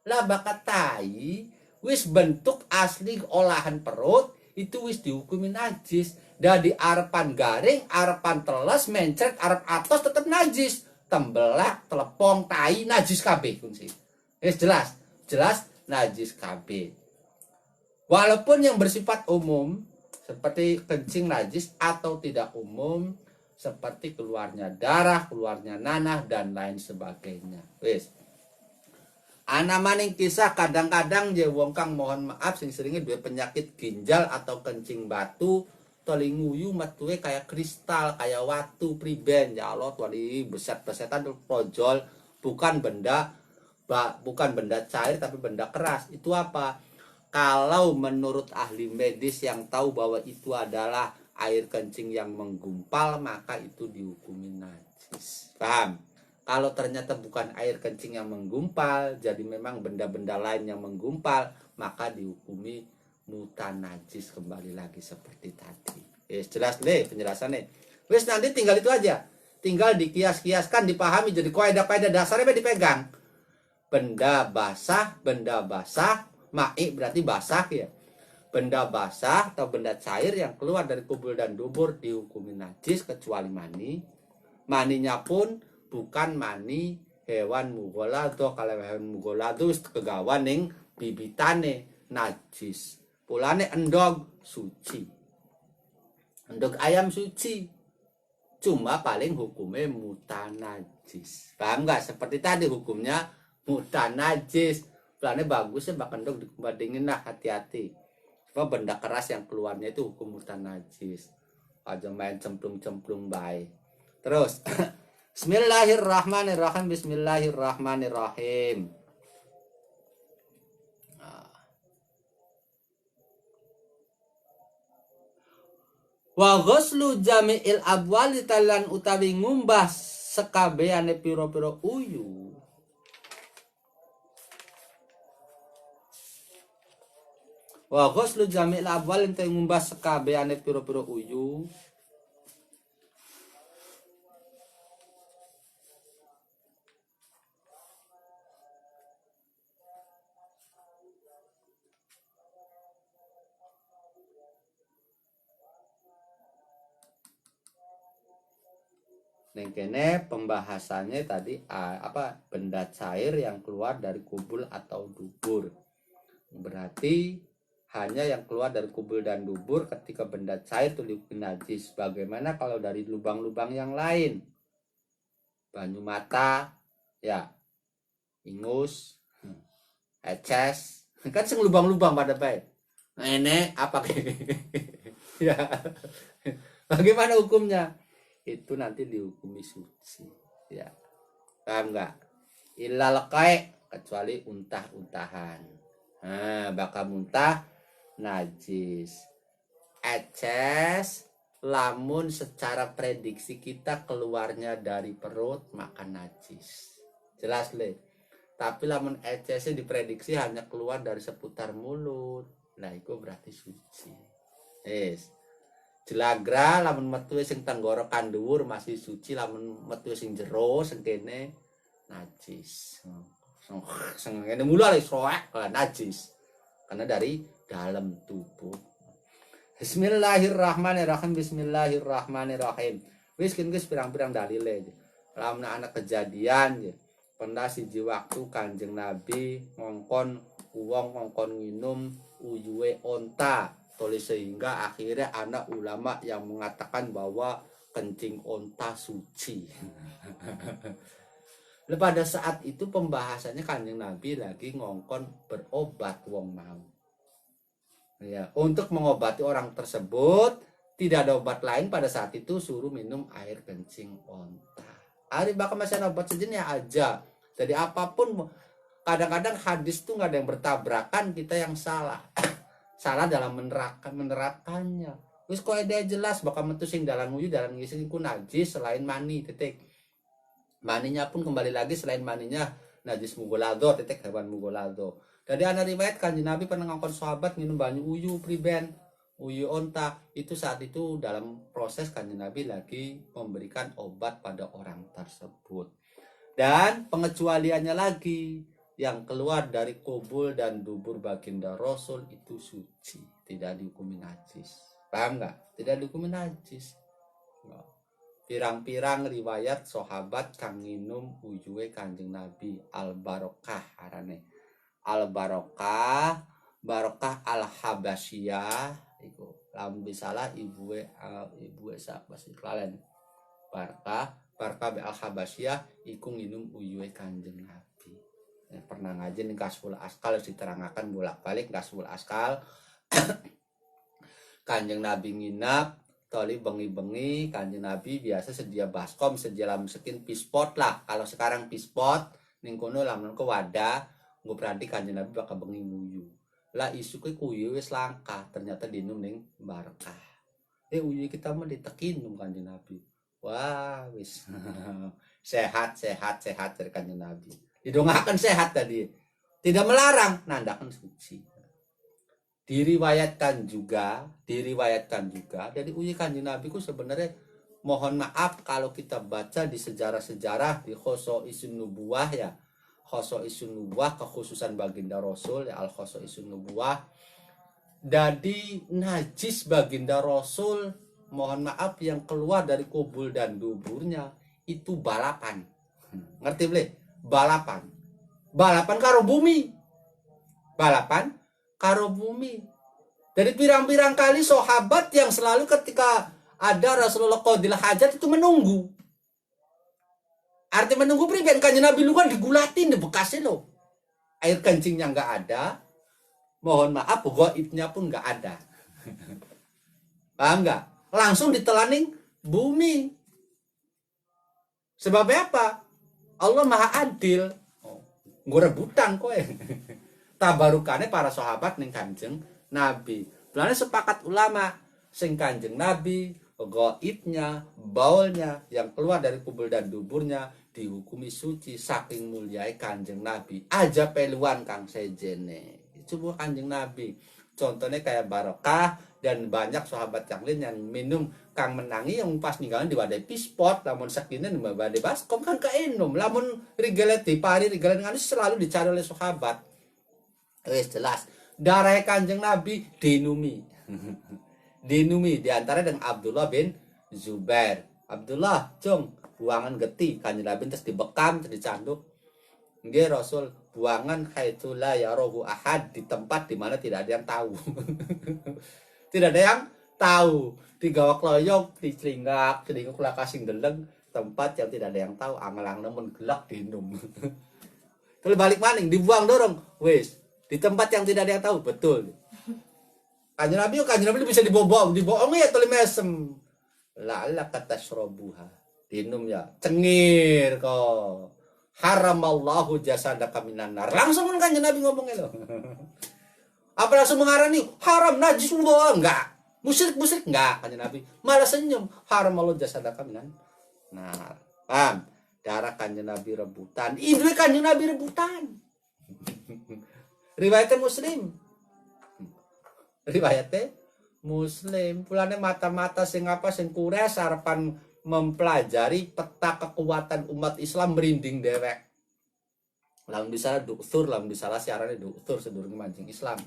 Lah bakat tai wis bentuk asli olahan perut itu wis dihukumi najis. Dari arepan garing, arepan teles, mencret, arep atos tetap najis. Tembelak, telepong, tai najis kabeh kunci. Jelas najis kabeh. Walaupun yang bersifat umum seperti kencing najis atau tidak umum seperti keluarnya darah, keluarnya nanah dan lain sebagainya. Wis. Ana maning kisah kadang-kadang je wong kang mohon maaf sing seringnya duwe penyakit ginjal atau kencing batu, toli nguyu metuwe kayak kristal, kayak watu priben ya Allah toli beset-besetan projol, bukan benda cair tapi benda keras. Itu apa? Kalau menurut ahli medis yang tahu bahwa itu adalah air kencing yang menggumpal, maka itu dihukumi najis. Paham? Kalau ternyata bukan air kencing yang menggumpal, jadi memang benda-benda lain yang menggumpal, maka dihukumi mutanajis kembali lagi seperti tadi. Jelas deh penjelasannya. Wes nanti tinggal itu aja. Tinggal dikias-kiaskan, dipahami, jadi kaidah-kaidah dasarnya dipegang. Benda basah, ma'i berarti basah ya. Benda basah atau benda cair yang keluar dari kubul dan dubur dihukumi najis kecuali mani. Maninya pun bukan mani hewan mughalladho. Kalau hewan mughalladho kegawan ning bibitane najis. Pulane endog suci. Endog ayam suci. Cuma paling hukumnya mutanajis. Paham nggak? Seperti tadi hukumnya mutanajis. Pulane bagus ya bak endog dibandingin lah, hati-hati. Sebab benda keras yang keluarnya itu hukum mutanajis. Aja main cemplung-cemplung baik. Terus Bismillahirrahmanirrahim. Bismillahirrahmanirrahim. Wa ghuslu jami'il abwali talan utawi ngumbah sekabehane pira-pira uyu. Wa ghuslu jami'il abwali ente ngumbah sekabehane pira-pira uyu. Ning kene pembahasannya tadi benda cair yang keluar dari kubul atau dubur. Berarti hanya yang keluar dari kubul dan dubur ketika benda cair itu dihukum najis. Bagaimana kalau dari lubang-lubang yang lain? Banyu mata, ya, ingus, eces, kan sing lubang-lubang pada baik. Nah ini apa ya? Bagaimana hukumnya? Itu nanti dihukumi suci, ya, paham nggak? Ilal kai, kecuali untah-untahan. Nah, bakal muntah najis. Eces, lamun secara prediksi kita keluarnya dari perut maka najis. Jelas le. Tapi lamun ecesnya diprediksi hanya keluar dari seputar mulut, nah itu berarti suci. Yes. Jelagra lamun metu sing tenggorokan dhuwur masih suci, lamun metu sing jero sing kene najis. Sing ngene mulai soek najis. Karena dari dalam tubuh. Bismillahirrahmanirrahim. Bismillahirrahmanirrahim. Wis guys pirang-pirang dalile. Lamun anak kejadian pernah siji waktu Kanjeng Nabi ngongkon uwong ngongkon nginum uyuwe onta. Tulis sehingga akhirnya anak ulama yang mengatakan bahwa kencing onta suci. Pada saat itu pembahasannya Kanjeng Nabi lagi ngongkon berobat wong mau. Ya, untuk mengobati orang tersebut tidak ada obat lain pada saat itu suruh minum air kencing onta. Hari bakal masih ada obat sejenis aja. Jadi apapun kadang-kadang hadis tuh nggak ada yang bertabrakan, kita yang salah. Salah dalam menerapkannya. Wis kok ide jelas bakal metu sing dalan uyu dalan ngising ku najis selain mani titik. Maninya pun kembali lagi selain maninya najis mugolado titik hewan mugolado. Dari ana riwayat Kanjeng Nabi pernah ngongkon sahabat minum banyu uyu priben, uyu onta. Itu saat itu dalam proses Kanjeng Nabi lagi memberikan obat pada orang tersebut. Dan pengecualiannya lagi, yang keluar dari kubul dan dubur baginda Rasul itu suci, tidak dihukumi najis. Paham nggak? Tidak dihukumi najis. Pirang-pirang riwayat sahabat kang nginum uyuwe Kanjeng Nabi al barokah arane. Al barokah, barokah al habasyah iku. Lamun bisalah ibuwe sapa sih klalen. Barokah al habasyah iku nginum uyuwe Kanjeng Nabi. Pernah ngaji nih Kasful Askal diterangkan bolak-balik Kasful Askal. Kanjeng Nabi nginap toli bengi-bengi, Kanjeng Nabi biasa sedia baskom, sedia lam sekin pispot lah. Kalau sekarang pispot ning kono lamun ke wadah, nggo berarti Kanjeng Nabi bakal bengi nguyu. Lah isu ke kuyu wis langka, ternyata dinum ning barokah. Uyu kita mah ditekin num Kanjeng Nabi. Wah, wis sehat dari Kanjeng Nabi. Didongakan sehat tadi, tidak melarang, nandakan suci. Diriwayatkan juga dari uji Kanjeng Nabi ku sebenarnya mohon maaf kalau kita baca di sejarah-sejarah di Khosoisun Nubuwah ya, Khosoisun Nubuwah kekhususan baginda Rasul ya, al Khosoisun Nubuwah. Jadi najis baginda Rasul mohon maaf yang keluar dari kubul dan duburnya itu balapan. Ngerti boleh? Balapan karo bumi. Dari pirang-pirang kali sahabat yang selalu ketika ada Rasulullah qadil hajat itu menunggu. Arti menunggu priben Kanjeng Nabi lu kan digulatin di bekasnya loh. Air kencingnya nggak ada. Mohon maaf ghaibnya pun nggak ada. Paham nggak? Langsung ditelaning bumi. Sebabnya apa? Allah maha adil. Gue rebutan kowe. Tabarukannya para sahabat ning Kanjeng Nabi. Belane sepakat ulama, sing Kanjeng Nabi gaibnya, baulnya yang keluar dari kubur dan duburnya dihukumi suci saking muliai Kanjeng Nabi. Aja peluan kang sejene. Coba Kanjeng Nabi. Contohnya kayak Barokah dan banyak sahabat yang lain yang minum kang menangi yang pas ninggalan di wadai pispot lamun sakina di wadai baskom kan keenum lamun rigelet di pari rigelet nganu selalu dicari oleh sahabat. Jelas darah Kanjeng Nabi dinumi. Dinumi diantara dengan Abdullah bin Zubair. Abdullah, cung, buangan geti Kanjeng Nabi terus dibekam terus dicanduk. Nggih Rasul, buangan haitsula ya rohu ahad di tempat di mana tidak ada yang tahu. Tidak ada yang tahu. Digawak loyok, dicelinggak kula kasing deleng tempat yang tidak ada yang tahu. Angelang nemen gelak dinum. Terus balik maning dibuang dorong. Wis, di tempat yang tidak ada yang tahu, betul. Kanjeng Nabi bisa dibohong ya tuli mesem. La'alla katasrobuha. Dinum ya, cengir kok. Haramallahu jasadaka minan nar. Langsung kan Kanjeng Nabi ngomongnya loh. Apa langsung mengarani haram najis enggak. Musyrik enggak Kanjeng Nabi. Malah senyum. Haramallahu jasadaka minan nar. Paham? Darah Kanjeng Nabi rebutan. Idul Kanjeng Nabi rebutan. Riwayatnya Muslim. Riwayatnya Muslim. Pulane mata-mata sing apa sing kures harapan mempelajari peta kekuatan umat Islam merinding dewek. Lamun bisa duksur, lamun bisa siarannya duksur sedurunge mancing Islam.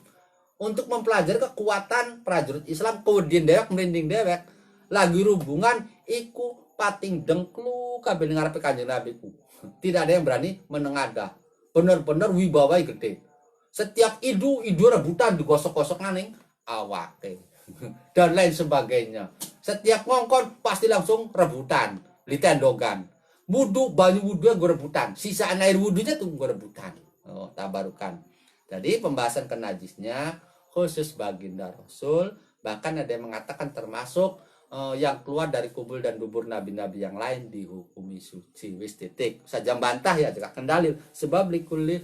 Untuk mempelajari kekuatan prajurit Islam kemudian dewek merinding dewek. Lagi hubungan iku pating dengklu kabeh ngarepe Kanjeng Nabi ku. Tidak ada yang berani menengadah. Bener-bener wibawai gede. Setiap idu rebutan digosok-gosok naning awake. Dan lain sebagainya. Setiap ngongkon pasti langsung rebutan, litendogan. Wudu, banyu wudunya gue rebutan. Sisaan air wudunya tuh gue rebutan. Oh, tabarukan. Jadi pembahasan kenajisnya khusus baginda Rasul. Bahkan ada yang mengatakan termasuk yang keluar dari kubur dan dubur nabi-nabi yang lain dihukumi suci. Wis titik. Saja bantah ya jika kendalil. Sebab likuli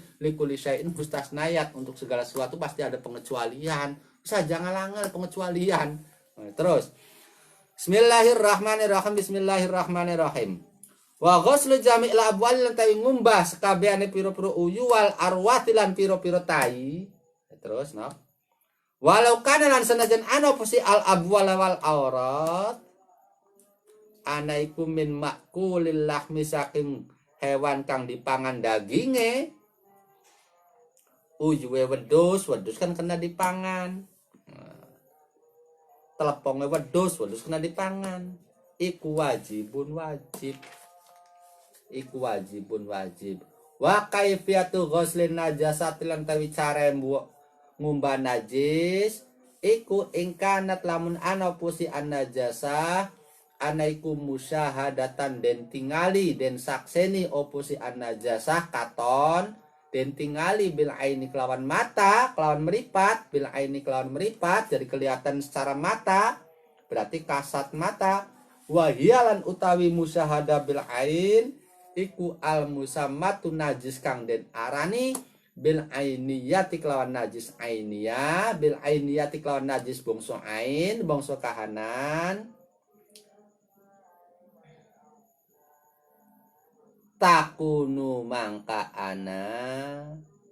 syai'in mustasnayat. Untuk segala sesuatu pasti ada pengecualian. Saja ngalangal pengecualian. Terus Bismillahirrahmanirrahim. Wa ghuslu jami'il abwal lan tawi ngumbah sekabehane pira-pira uyu wal arwati lan pira-pira tai. Terus no. Walau kana lan senajan ana apa si al abwal wal aurat ana iku min makulil lahmi saking hewan kang dipangan daginge. Uyuwe wedhus kan kena dipangan. Telepongnya wedhus kena dipangan. Iku wajibun wajib. Wa kaifiyatu ghuslin najasati lan tawi care ngumbah najis iku ingkanat lamun ana pusi an najasah ana iku musyahadatan den tingali den sakseni opusi an najasah katon den tingali bil aini kelawan mata, kelawan meripat, bil aini kelawan meripat, jadi kelihatan secara mata, berarti kasat mata. Wahiyalan utawi musyahadah bil ain, iku al musammatu najis kang den arani bil ainiyati kelawan najis ainiyah, bil ainiyati kelawan najis bangsa ain, bangsa kahanan. Takunu mangka ana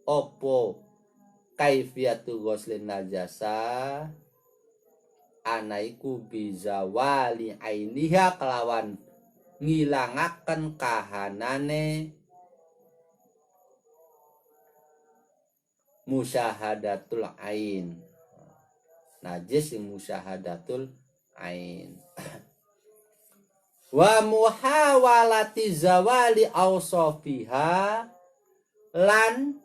opo kaifiyatu ghuslin najasa anaiku bizawali ainiha kelawan ngilangaken kahanane musyahadatul ain najis yang musyahadatul ain wa muhawalati zawali awsofiha lan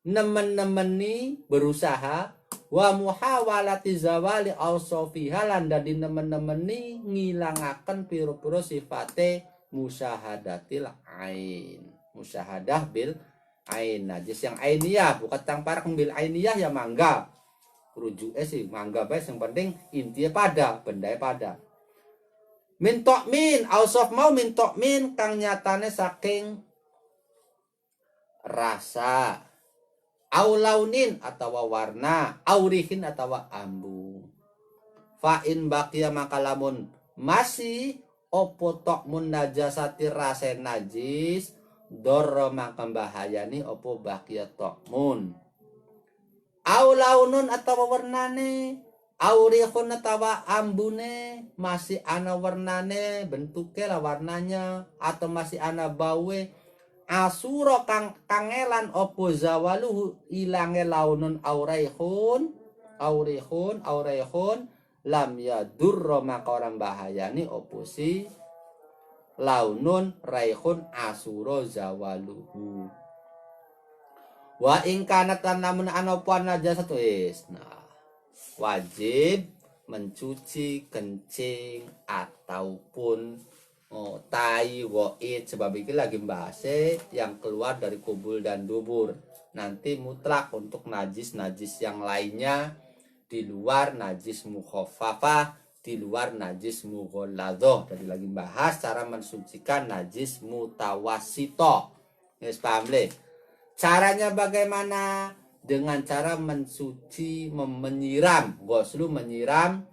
nemen-nemeni berusaha wa muhawalati zawali awsofiha lan dadi nemen-nemeni ngilangaken pira-pira sifate musyahadatil ain musyahadah bil ain najis yang ainiyah bukan tang parak bil ainiyah ya mangga rujuke sih mangga bae yang penting intinya pada bendanya pada min tokmin ausof mau min tokmin kang nyatane saking rasa aulaunin atau warna aurihin atau ambu fa in baqiya maka lamun masih opo tokmun najasati rasa najis dorro maka bahayani opo baqiya tokmun au launun atau warnane au rihun atau ambune masih ana warnane bentuknya lah warnanya atau masih ana bawe asuro kangelan opo zawaluhu ilange launun au rihun lam ya durro maka orang bahayani opo si launun raihun asuro zawaluhu wa ingkanat namun anopuan najasatu nah wajib mencuci kencing ataupun tai woid sebab ini lagi bahas yang keluar dari kubul dan dubur. Nanti mutlak untuk najis-najis yang lainnya di luar najis mukhaffafah, di luar najis mughalladah. Jadi lagi bahas cara mensucikan najis mutawassito. Yes, paham le? Caranya bagaimana? Dengan cara mensuci, menyiram, ghuslu menyiram,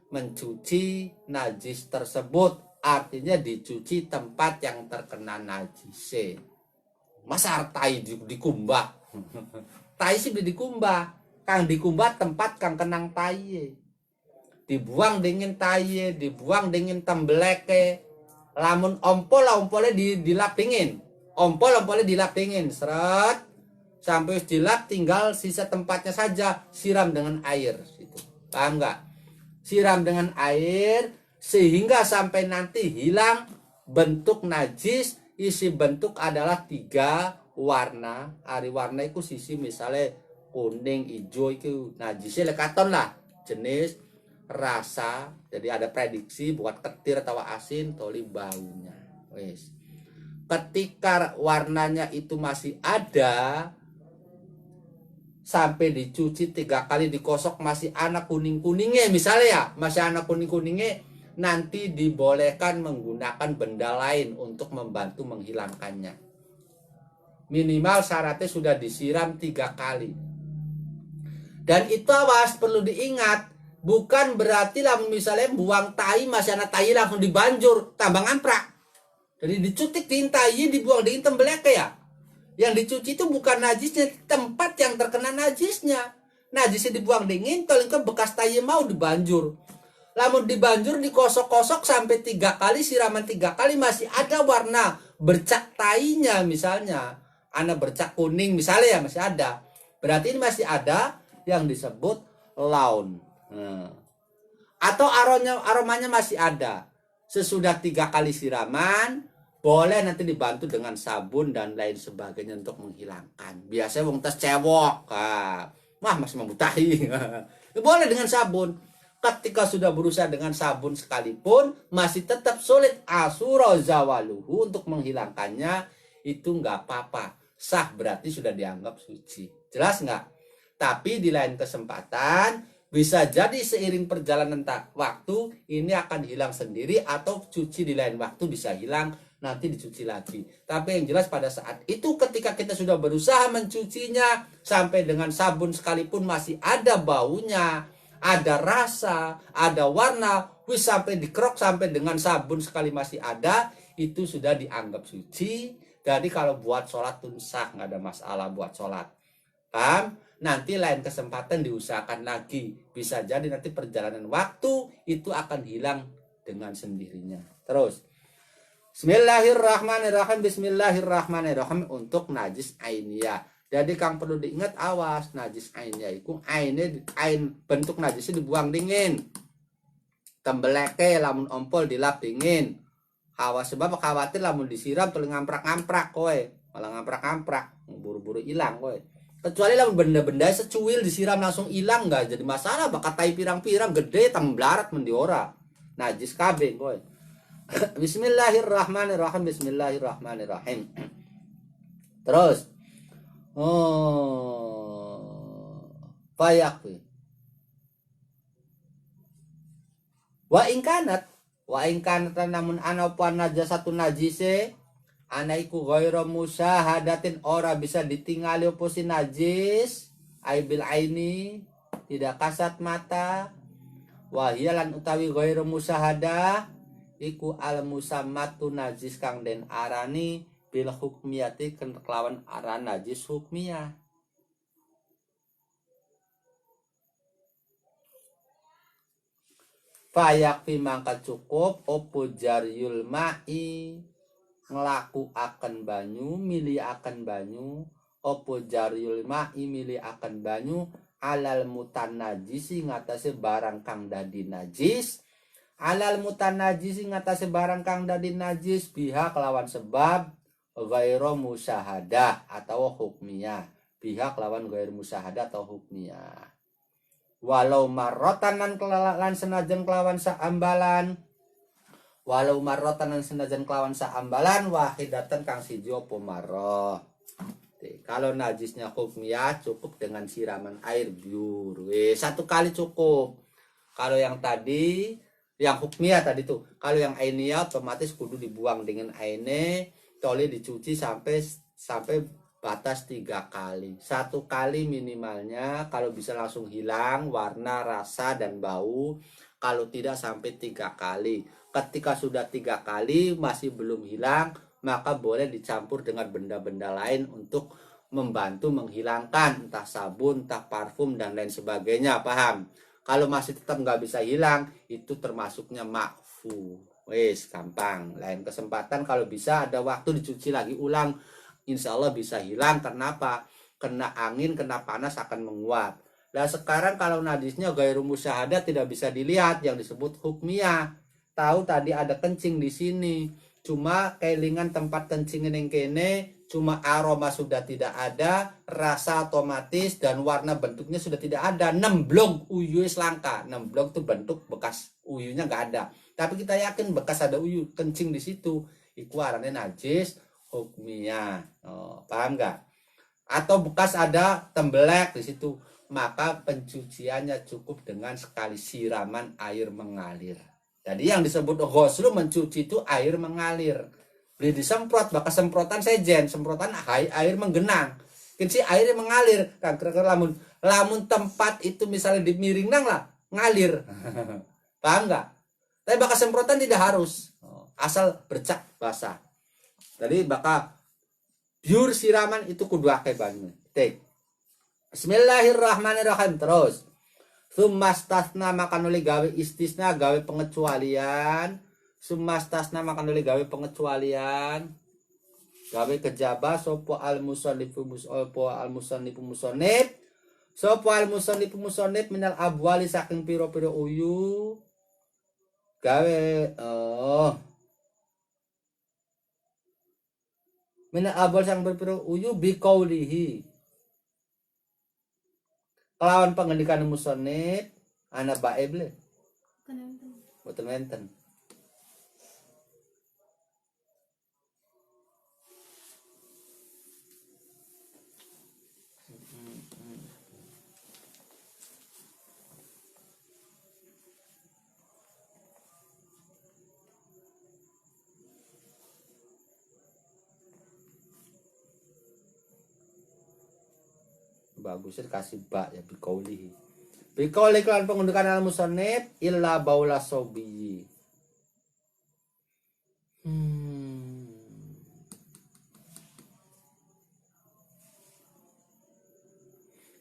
mencuci najis tersebut. Artinya dicuci tempat yang terkena najis. Masa tai dikumbah? Tai sih dikumbah. Kang dikumbah tempat kang kenang tai. Dibuang dingin tai, dibuang dingin tembeleke. Lamun ompolnya dilapingin. Ompolnya dilapingin. Seret. Sampai dilap tinggal sisa tempatnya saja. Siram dengan air. Gitu. Paham nggak? Siram dengan air. Sehingga sampai nanti hilang bentuk najis. Isi bentuk adalah 3 warna. Ari warna itu sisi misalnya kuning, hijau itu najisnya lekaton lah. Jenis, rasa. Jadi ada prediksi buat ketir atau asin. Toli baunya. Wes. Ketika warnanya itu masih ada. Sampai dicuci 3 kali dikosok masih anak kuning-kuningnya misalnya ya. Masih anak kuning-kuningnya. Nanti dibolehkan menggunakan benda lain untuk membantu menghilangkannya. Minimal syaratnya sudah disiram 3 kali. Dan itu awas perlu diingat. Bukan berarti lah misalnya buang tai masih anak tai langsung dibanjur. Tambang amprak. Jadi dicutik diintai dibuang di tembeleke ya. Yang dicuci itu bukan najisnya, tempat yang terkena najisnya. Najisnya dibuang dingin, kalau ke bekas tai mau dibanjur. Lamun dibanjur dikosok-kosok sampai 3 kali, siraman 3 kali masih ada warna bercak tainya misalnya. Ana bercak kuning misalnya ya masih ada. Berarti ini masih ada yang disebut laun. Atau aromanya masih ada. Sesudah 3 kali siraman, boleh nanti dibantu dengan sabun dan lain sebagainya untuk menghilangkan. Biasanya wong tes cewok, masih membutahi. Boleh dengan sabun. Ketika sudah berusaha dengan sabun sekalipun masih tetap sulit asuro zawaluhu untuk menghilangkannya, itu nggak apa-apa. Sah berarti sudah dianggap suci. Jelas nggak? Tapi di lain kesempatan bisa jadi seiring perjalanan waktu ini akan hilang sendiri atau cuci di lain waktu bisa hilang. Nanti dicuci lagi. Tapi yang jelas pada saat itu ketika kita sudah berusaha mencucinya sampai dengan sabun sekalipun masih ada baunya, ada rasa, ada warna, sampai dikerok sampai dengan sabun sekali masih ada, itu sudah dianggap suci. Jadi kalau buat sholat tuh sah, nggak ada masalah buat sholat. Paham? Nanti lain kesempatan diusahakan lagi. Bisa jadi nanti perjalanan waktu itu akan hilang dengan sendirinya. Terus Bismillahirrahmanirrahim. Bismillahirrahmanirrahim untuk najis ainiyah. Jadi kang perlu diingat awas najis ainiyah itu ain bentuk najisnya dibuang dingin. Tembeleke lamun ompol dilap dingin. Awas sebab khawatir lamun disiram tuh ngamprak-ngamprak kowe. Malah ngamprak-ngamprak, buru-buru hilang kowe. Kecuali lamun benda-benda secuil disiram langsung hilang enggak jadi masalah, bakal tai pirang-pirang gede temblarat mendiora. Najis kabeh kowe. Bismillahirrahmanirrahim. Bismillahirrahmanirrahim. Terus fayakfi wa ingkanat namun ana apa najasatu najise ana iku ghairu musyahadatin ora bisa ditingali opo si najis aibil aini tidak kasat mata Wahia lan utawi ghairu musyahadah iku al musammatu najis kang den arani bil hukmiyati kelawan aran najis hukmiyah. Fayakfi mangka cukup opo jaryul ma'i ngelaku akan banyu, milih akan banyu, opo jaryul ma'i milih akan banyu alal mutan najisi ngatasi barang kang dadi najis, alal mutan najisi ngatasi barang kang dadi najis pihak lawan sebab ghairu musyahadah atau hukmiyah, pihak lawan ghairu musyahadah atau hukmiyah. Walau marrotanan kelalan senajan kelawan saambalan, walau marrotanan senajan kelawan saambalan wahidatan kang siji opo marroh. Kalau najisnya hukmiyah cukup dengan siraman air biur, satu kali cukup. Kalau yang tadi yang hukmiyah tadi tuh, kalau yang ainiyah otomatis kudu dibuang dengan aine, toli dicuci sampai batas 3 kali. 1 kali minimalnya, kalau bisa langsung hilang warna, rasa, dan bau. Kalau tidak sampai 3 kali. Ketika sudah 3 kali masih belum hilang, maka boleh dicampur dengan benda-benda lain untuk membantu menghilangkan, entah sabun, entah parfum, dan lain sebagainya. Paham? Kalau masih tetap nggak bisa hilang, itu termasuknya makfu. Wes, gampang. Lain kesempatan kalau bisa ada waktu dicuci lagi ulang, insya Allah bisa hilang. Kenapa? Kena angin, kena panas akan menguap. Nah sekarang kalau najisnya ghairu musyahadah tidak bisa dilihat, yang disebut hukmiyah. Tahu tadi ada kencing di sini, cuma kelingan tempat kencingin yang kene, cuma aroma sudah tidak ada, rasa otomatis, dan warna bentuknya sudah tidak ada. Nemblong uyu selangka. Nemblong itu bentuk bekas uyunya nggak ada. Tapi kita yakin bekas ada uyu kencing di situ. Iku arane najis hukmiyah. Paham nggak? Atau bekas ada tembelek di situ, maka pencuciannya cukup dengan sekali siraman air mengalir. Jadi yang disebut ghusl mencuci itu air mengalir. Beli disemprot, bakal semprotan sejen, semprotan air menggenang. Kinsi airnya mengalir, kan lamun tempat itu misalnya dimiring nang lah, ngalir. Paham nggak? Tapi bakal semprotan tidak harus, asal bercak basah. Jadi bakal biur siraman itu kudu akeh banyu. Tik. Bismillahirrahmanirrahim terus. Sumastasna maka nuli gawe istisna gawe pengecualian. Sumastasna maka nuli gawe pengecualian. Gawe kejaba sopo al musannifu musannif. Sopo al musannifu musannif minal abwali saking piro-piro uyu. Gawe minal abwal sang berpiro uyu biqaulihi. Kelawan pengendikan musannif ana bae ble. Boten wenten. Bagusnya kasih bak ya biqaulihi. Biqauli kelan pengundukan al musannif illa baula sobi.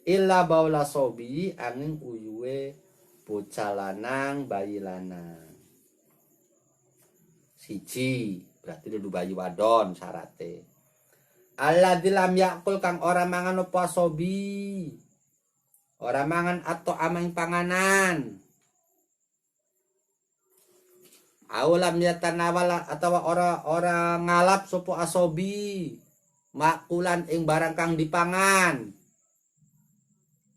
Illa baula sobi angin uyuwe bocah lanang bayi lanang. Siji berarti dudu bayi wadon syarate. Alladzi lam yakul kang ora mangan apa sobi. Ora mangan atau amang panganan. Aulam yatanawala atau ora ngalap sopo asobi. Makulan ing barang kang dipangan.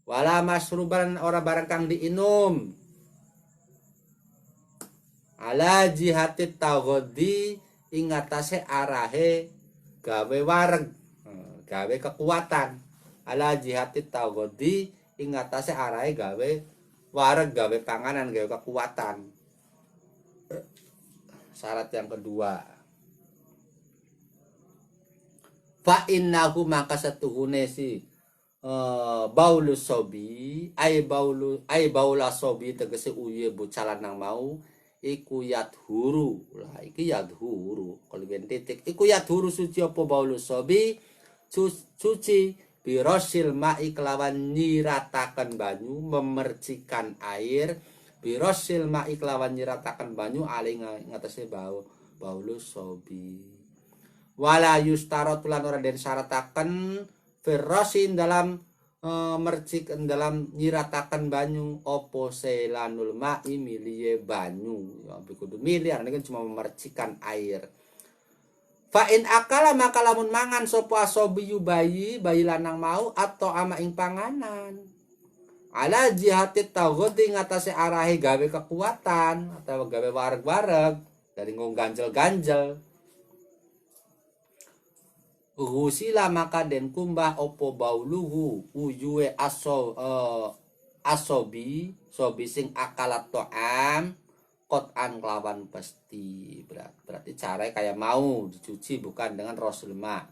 Wala masruban ora barang kang diinum. Ala jihati tagodi ing atase arahe gawe wareg, gawe kekuatan. Ala jihati tagodi ing atase arahe gawe wareg, gawe panganan, gawe kekuatan. Syarat yang kedua, fa innahu maka setuhune si baulu sobi ai baula sobi tegese uye bocah lanang mau iku yadhuru lah iki yadhuru kalau titik iku yadhuru suci apa baulu sobi suci birosil ma'i kelawan nyiratakan banyu memercikan air birosil ma'i kelawan nyiratakan banyu ali ngatasé baulu sobi wala yustaro tulan ora den syarataken firrosin dalam mercik dalam nyiratakan banyu opo selanul ma'i milie banyu ya kudu milih ini kan cuma memercikan air fa in akala maka lamun mangan sapa asobiyu bayi lanang mau atau ama ing panganan ala jihati tawgoti ngatasi arahi gawe kekuatan atau gawe wareg-wareg dari ngong ganjel-ganjel Gusila maka den kumbah opo bauluhu uyue asobi sing akalat to'am kotan kelawan pasti berarti cara kayak mau dicuci bukan dengan rosul ma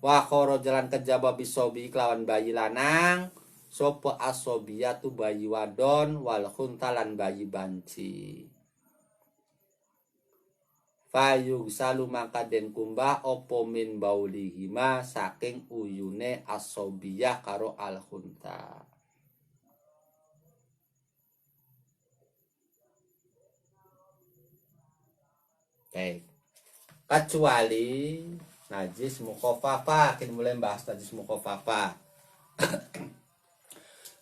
wa khoro jalan kejaba bisobi kelawan bayi lanang sopo asobiyatu bayi wadon wal khuntalan bayi banci fayug salu maka den kumbah opo min baulihima saking uyune asobiyah karo al khunta kecuali najis mukhafafa kita mulai bahas najis mukhafafa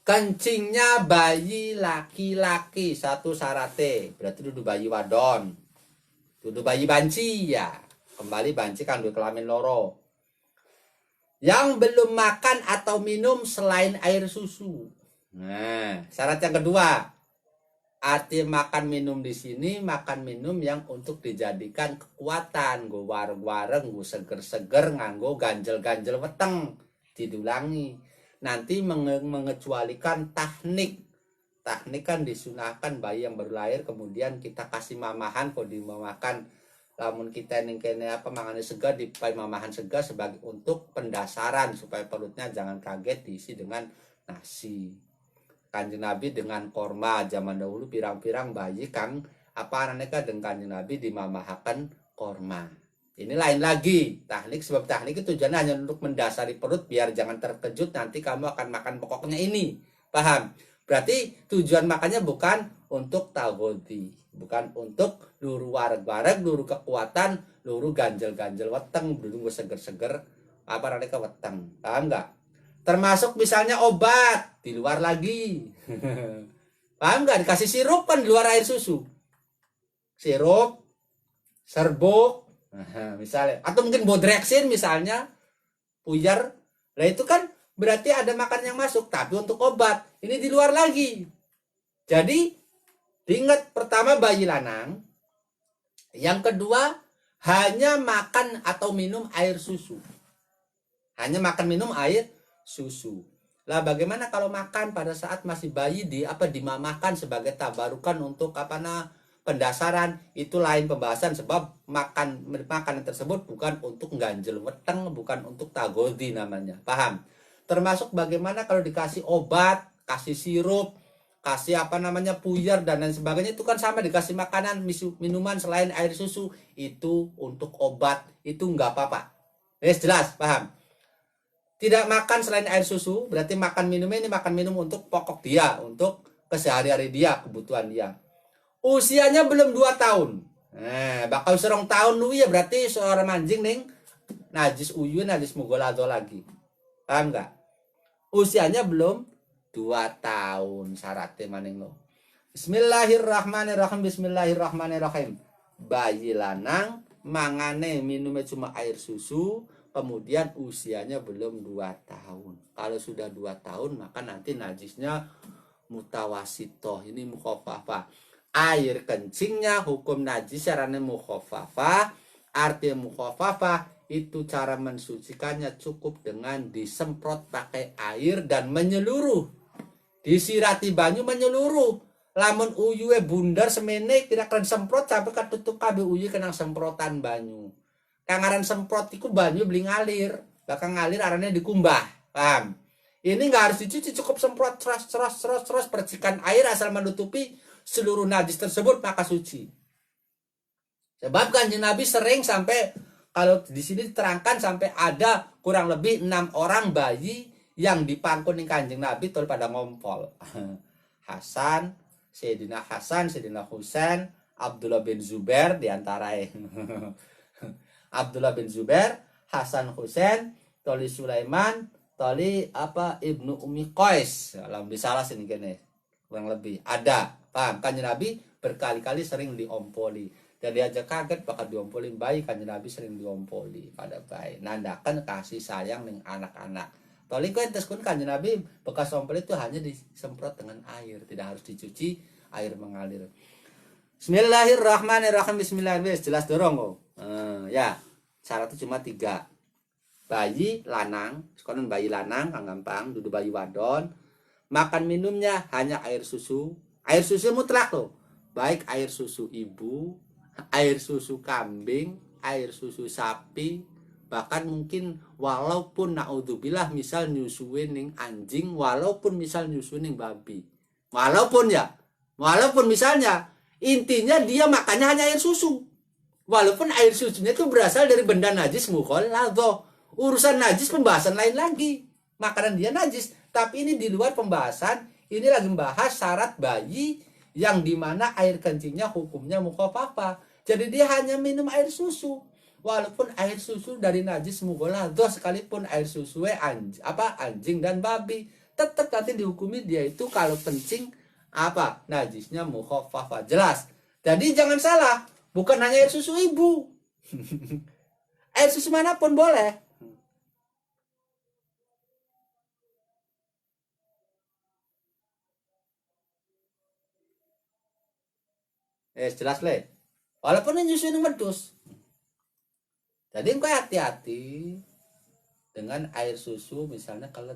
kencingnya bayi laki-laki satu syaratnya berarti dudu bayi wadon dudu bayi banci ya kembali banci kan dudu kelamin loro yang belum makan atau minum selain air susu. Nah syarat yang kedua arti makan minum di sini makan minum yang untuk dijadikan kekuatan gue wareng-wareng gue seger-seger nganggo ganjel-ganjel weteng didulangi nanti mengecualikan teknik kan disunahkan bayi yang baru lahir kemudian kita kasih mamahan kok dimamakan lamun kita ning kene apa mangane segar dipai mamahan segar sebagai untuk pendasaran supaya perutnya jangan kaget diisi dengan nasi. Kanjeng Nabi dengan korma zaman dahulu pirang-pirang bayi kang apa aneka dengan Kanjeng Nabi dimamahakan korma. Ini lain lagi teknik sebab teknik itu tujuannya hanya untuk mendasari perut biar jangan terkejut nanti kamu akan makan pokoknya ini. Paham? Berarti tujuan makannya bukan untuk tagodi, bukan untuk luru wareg-wareg, luru kekuatan, luru ganjel-ganjel weteng, luru seger-seger apa aneka weteng. Paham nggak? Termasuk misalnya obat di luar lagi. Paham nggak? Dikasih sirup kan di luar air susu. Sirup, serbuk, misalnya. Atau mungkin bodreksin misalnya. Puyer. Nah itu kan berarti ada makan yang masuk. Tapi untuk obat. Ini di luar lagi. Jadi diingat pertama bayi lanang. Yang kedua hanya makan atau minum air susu. Hanya makan minum air susu. Lah bagaimana kalau makan pada saat masih bayi dimamakan sebagai tabarukan untuk pendasaran itu lain pembahasan sebab makanan tersebut bukan untuk ganjel weteng, bukan untuk tagodi namanya. Paham? Termasuk bagaimana kalau dikasih obat, kasih sirup, kasih puyer dan lain sebagainya itu kan sama dikasih makanan minuman selain air susu itu untuk obat itu enggak apa-apa. Jelas, paham? Tidak makan selain air susu, berarti makan minumnya ini makan minum untuk pokok dia, untuk kesehari-hari dia, kebutuhan dia. Usianya belum 2 tahun. Nah, bakal 2 tahun lu ya berarti seorang anjing nih najis uyun, najis mugolado lagi. Paham enggak? Usianya belum 2 tahun syaratnya maning lo. Bismillahirrahmanirrahim. Bismillahirrahmanirrahim. Bayi lanang mangane minumnya cuma air susu. Kemudian usianya belum 2 tahun. Kalau sudah 2 tahun maka nanti najisnya mutawasitoh. Ini mukhafafah. Air kencingnya hukum najis caranya mukhafafah. Arti mukhafafah itu cara mensucikannya cukup dengan disemprot pakai air dan menyeluruh. Disirati banyu menyeluruh. Lamun uyuwe bundar semene kira-kira semprot sampai ketutup kabeh uyu kena semprotan banyu. Kangaran semprot iku banyu beli ngalir, bakal ngalir arane dikumbah. Paham? Ini nggak harus dicuci, cukup semprot ceros percikan air asal menutupi seluruh najis tersebut maka suci. Sebab Kanjeng Nabi sering sampai, kalau di sini diterangkan sampai ada kurang lebih 6 orang bayi yang dipangkun Kanjeng Nabi tol pada ngompol. Hasan, Sayyidina Husain, Abdullah bin Zubair diantara Abdullah bin Zubair, Hasan Husain, Toli Sulaiman, Toli Ibnu Umi Qais. Alhamdulillah salah sini kene. Kurang lebih ada. Paham? Kanjeng Nabi berkali-kali sering diompoli. Dan dia aja kaget bakal diompolin bayi. Kanjeng Nabi sering diompoli pada bayi. Nandakan kasih sayang dengan anak-anak. Toli kowe tes kun Kanjeng Nabi bekas ompol itu hanya disemprot dengan air, tidak harus dicuci, air mengalir. Bismillahirrahmanirrahim. Bismillahirrahmanirrahim. Jelas dorong kok. Ya, syaratnya cuma 3. Bayi lanang, sekolah bayi lanang kang gampang, dudu bayi wadon. Makan minumnya hanya air susu. Air susu mutlak loh. Baik air susu ibu, air susu kambing, air susu sapi, bahkan mungkin walaupun naudzubillah misal nyusuin ning anjing, walaupun misal nyusuin ning babi. Walaupun misalnya intinya dia makannya hanya air susu. Walaupun air susunya itu berasal dari benda najis mukhalladhah. Urusan najis pembahasan lain lagi. Makanan dia najis, tapi ini di luar pembahasan. Ini lagi membahas syarat bayi yang dimana air kencingnya hukumnya mukhaffafah. Jadi dia hanya minum air susu. Walaupun air susu dari najis mukhalladhah, sekalipun air susu anjing dan babi, tetap nanti dihukumi dia itu kalau kencing najisnya mukhaffafah. Jelas. Jadi jangan salah. Bukan hanya air susu ibu. Air susu manapun boleh. Jelas le. Walaupun ini susu wedhus. Jadi engkau hati-hati dengan air susu misalnya kalau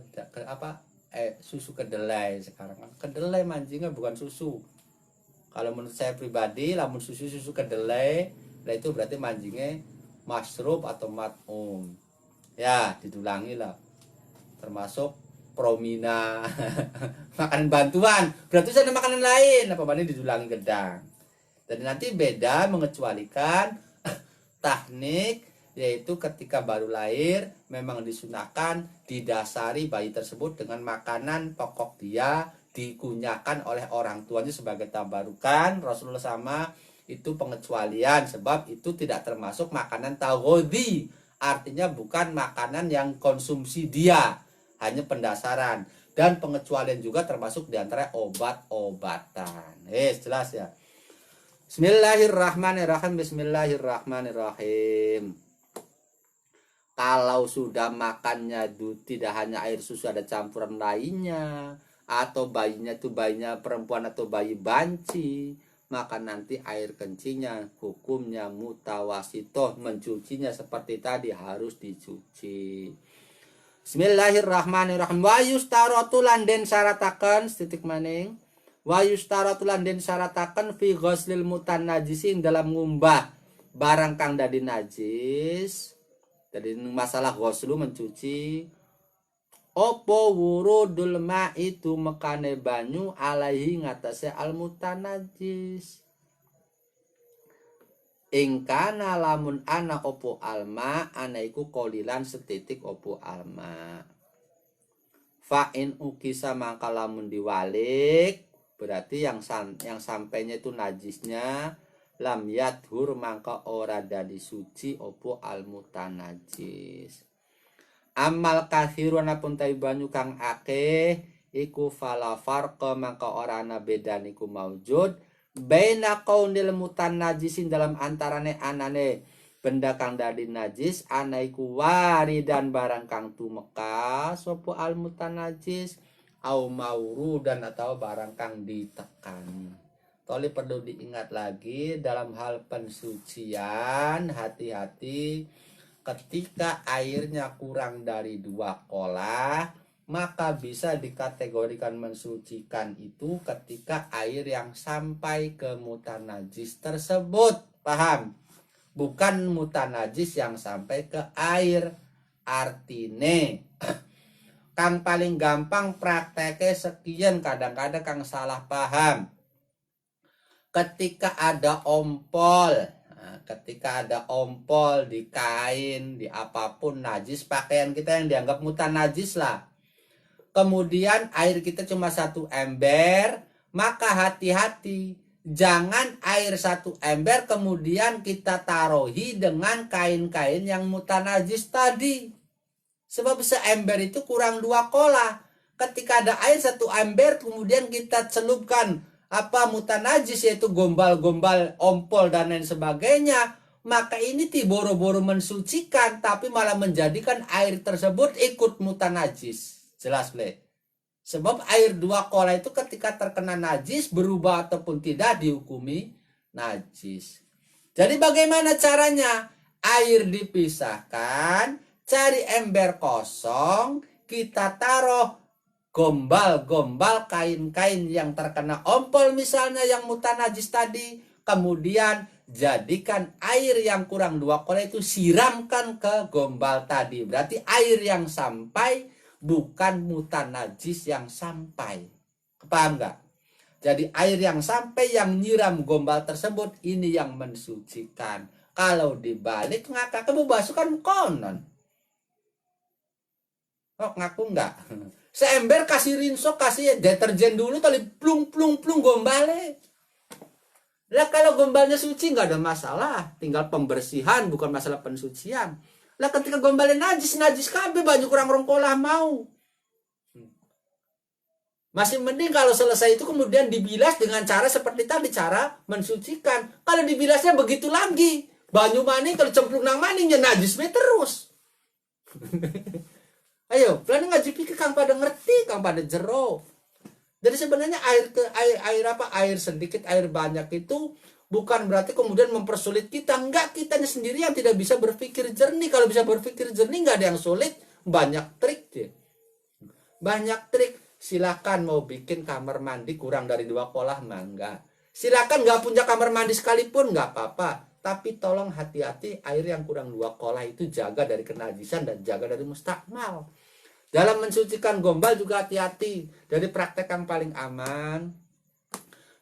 susu kedelai sekarang kan. Kedelai mancingnya bukan susu. Kalau menurut saya pribadi, lamun susu kedelai, nah itu berarti mancingnya masrub atau mat'um. Ya, didulangi lah. Termasuk promina, makanan bantuan. Berarti ada makanan lain, apa mana didulangi gedang. Dan nanti beda mengecualikan teknik, yaitu ketika baru lahir memang disunahkan didasari bayi tersebut dengan makanan pokok dia, dikunyakan oleh orang tuanya sebagai tabarukan. Rasulullah sama itu pengecualian, sebab itu tidak termasuk makanan taghodhi, artinya bukan makanan yang konsumsi dia, hanya pendasaran. Dan pengecualian juga termasuk diantara obat-obatan. Jelas ya. Bismillahirrahmanirrahim. Bismillahirrahmanirrahim. Kalau sudah makannya tidak hanya air susu, ada campuran lainnya, atau bayinya itu bayinya perempuan atau bayi banci, maka nanti air kencingnya hukumnya mutawasitoh, mencucinya seperti tadi harus dicuci. Bismillahirrahmanirrahim. Wa yustaratu lan den syarataken titik maning. Wa yustaratu lan den syarataken fi ghuslil mutannajisin dalam ngumbah barang kang dadi najis. Jadi masalah ghuslu mencuci. Opo wurudul ma itu mekane banyu alaihi ngatasé al mutanajis. Ingkana lamun ana opo alma, ana iku kolilan setitik opo alma. Fa'in ukisa mangka lamun diwalik, berarti yang sampainya itu najisnya lam yadhur mangka ora dadi suci opo al mutanajis. Amal kathirun apun tai banyu kang akeh iku fala farqa mangka ora ana bedan iku maujud baina qaunil mutannajisin dalam antarane anane benda kang dadi najis ana iku waridan barang kang tumeka sapa al mutanajis au maurudan atau barang kang ditekan. Toli perlu diingat lagi dalam hal pensucian, hati-hati. Ketika airnya kurang dari 2 kolah, maka bisa dikategorikan mensucikan itu ketika air yang sampai ke mutanajis tersebut. Paham? Bukan mutanajis yang sampai ke air. Artine Kang paling gampang prakteknya sekian, kadang-kadang Kang salah paham. Ketika ada ompol, di kain, di apapun najis, pakaian kita yang dianggap mutan najis lah. Kemudian air kita cuma 1 ember, maka hati-hati. Jangan air 1 ember kemudian kita taruhi dengan kain-kain yang mutan najis tadi. Sebab seember itu kurang 2 kolah. Ketika ada air 1 ember kemudian kita celupkan mutan najis, yaitu gombal-gombal, ompol dan lain sebagainya, maka ini boro-boro mensucikan tapi malah menjadikan air tersebut ikut mutan najis. Jelas Le? Sebab air 2 kolah itu ketika terkena najis berubah ataupun tidak dihukumi najis. Jadi bagaimana caranya? Air dipisahkan, cari ember kosong, kita taruh gombal-gombal kain-kain yang terkena ompol misalnya yang mutan najis tadi, kemudian jadikan air yang kurang 2 kolah itu siramkan ke gombal tadi. Berarti air yang sampai bukan mutan najis yang sampai. Paham nggak? Jadi air yang sampai yang nyiram gombal tersebut ini yang mensucikan. Kalau dibalik ngakak kamu basuhkan konon. Oh ngaku nggak? Seember kasih rinso, kasih deterjen dulu, tali plung gombale. Lah kalau gombalnya suci nggak ada masalah, tinggal pembersihan bukan masalah pensucian. Lah ketika gombalnya najis kabeh banyak kurang rongkolah mau. Masih mending kalau selesai itu kemudian dibilas dengan cara seperti tadi, cara mensucikan. Kalau dibilasnya begitu lagi, banyu maning kalau cemplung nang maningnya najis terus. Ayo, pelan ngaji pikir Kang pada ngerti, Kang pada jero. Jadi sebenarnya air sedikit, air banyak itu bukan berarti kemudian mempersulit kita. Enggak, kitanya sendiri yang tidak bisa berpikir jernih. Kalau bisa berpikir jernih enggak ada yang sulit. Banyak trik deh. Banyak trik. Silakan mau bikin kamar mandi kurang dari 2 kolah mangga. Silakan nggak punya kamar mandi sekalipun nggak apa-apa. Tapi tolong hati-hati, air yang kurang 2 kolah itu jaga dari kenajisan dan jaga dari mustakmal. Dalam mensucikan gombal juga hati-hati. Dari praktek yang paling aman,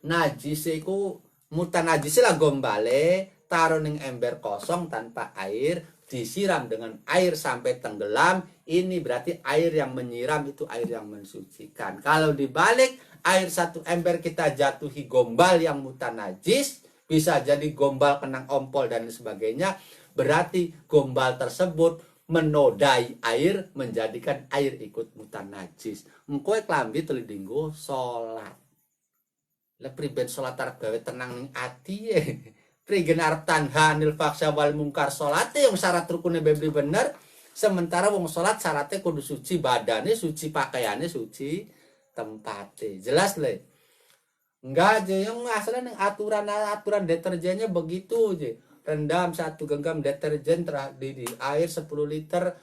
najis itu mutan najis lah gombale, taruh ning ember kosong tanpa air, disiram dengan air sampai tenggelam. Ini berarti air yang menyiram itu air yang mensucikan. Kalau dibalik, air 1 ember kita jatuhi gombal yang mutan najis, bisa jadi gombal kena ompol dan sebagainya, berarti gombal tersebut menodai air, menjadikan air ikut mutan najis. Engko klambi telu dinggo salat. Lah priben salat arep gawe tenang ning ati prigen arep tanha anil faksa wal mungkar salate yang syarat rukune bener bener, sementara wong salat syaratnya kudu suci badane, suci pakaiannya, suci tempatnya. Jelas Le? Enggak aja yang asalnya aturan deterjennya begitu aja. Rendam 1 genggam deterjen di air 10 liter,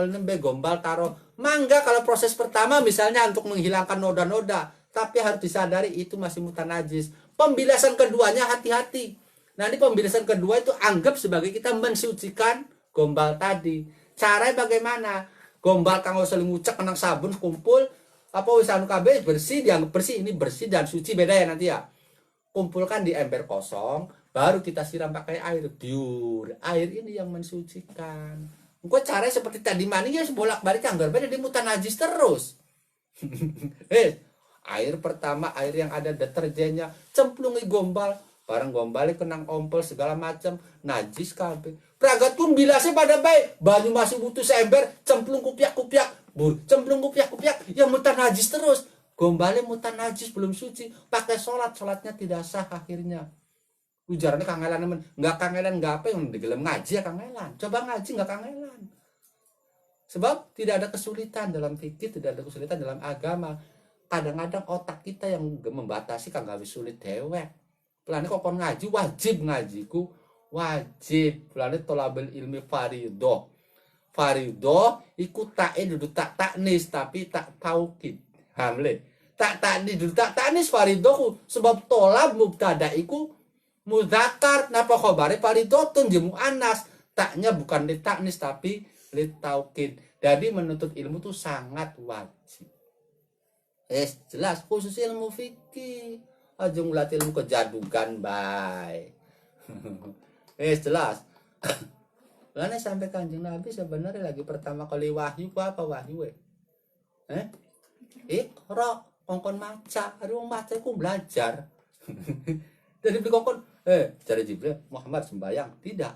nembe gombal taruh. Mangga kalau proses pertama misalnya untuk menghilangkan noda-noda, tapi harus disadari itu masih mutan najis. Pembilasan keduanya hati-hati. Nanti pembilasan kedua itu anggap sebagai kita mensucikan gombal tadi. Caranya bagaimana? Gombal kang usah ngucek nang sabun kumpul wis anu kabeh bersih, dianggap bersih, ini bersih dan suci beda ya nanti ya. Kumpulkan di ember kosong, baru kita siram pakai air biur. Air ini yang mensucikan. Engko caranya seperti tadi maning ya bolak-balik anggar beda di mutan najis terus. Air pertama, air yang ada deterjennya, cemplungi gombal, barang gombalnya kenang ompol segala macam, najis kabeh. Pragat pun bilasnya pada baik, banyu masih butuh seember, cemplung kupiak-kupiak, cemplung kupiak-kupiak, yang mutan najis terus. Gombalnya mutan najis belum suci, pakai sholatnya tidak sah akhirnya. Ujarannya kangelan temen, nggak kangelan nggak apa yang digelem ngaji ya kangelan. Coba ngaji nggak kangelan. Sebab tidak ada kesulitan dalam fikih, tidak ada kesulitan dalam agama. Kadang-kadang otak kita yang membatasi kan nggak sulit dewek. Pelane kok kon ngaji wajib ngajiku wajib. Pelane tolabel ilmi faridoh ikut ta'in duduk tak taknis tapi tak taukid. Hamle. Tak duduk tak taknis faridoh sebab tolab mubtada iku mudzakar napa khabare faridotun jemu anas. Taknya bukan ditaknis tapi litaukid. Jadi menuntut ilmu itu sangat wajib. Jelas khusus ilmu fikih. Aja ngulat ilmu kejadugan bae. Jelas. Lalu sampai Kanjeng Nabi sebenarnya lagi pertama kali wahyu apa wahyu Iqra kongkon maca, ada wong maca iku belajar. Jadi kongkon cari Jibril, Muhammad sembayang, tidak.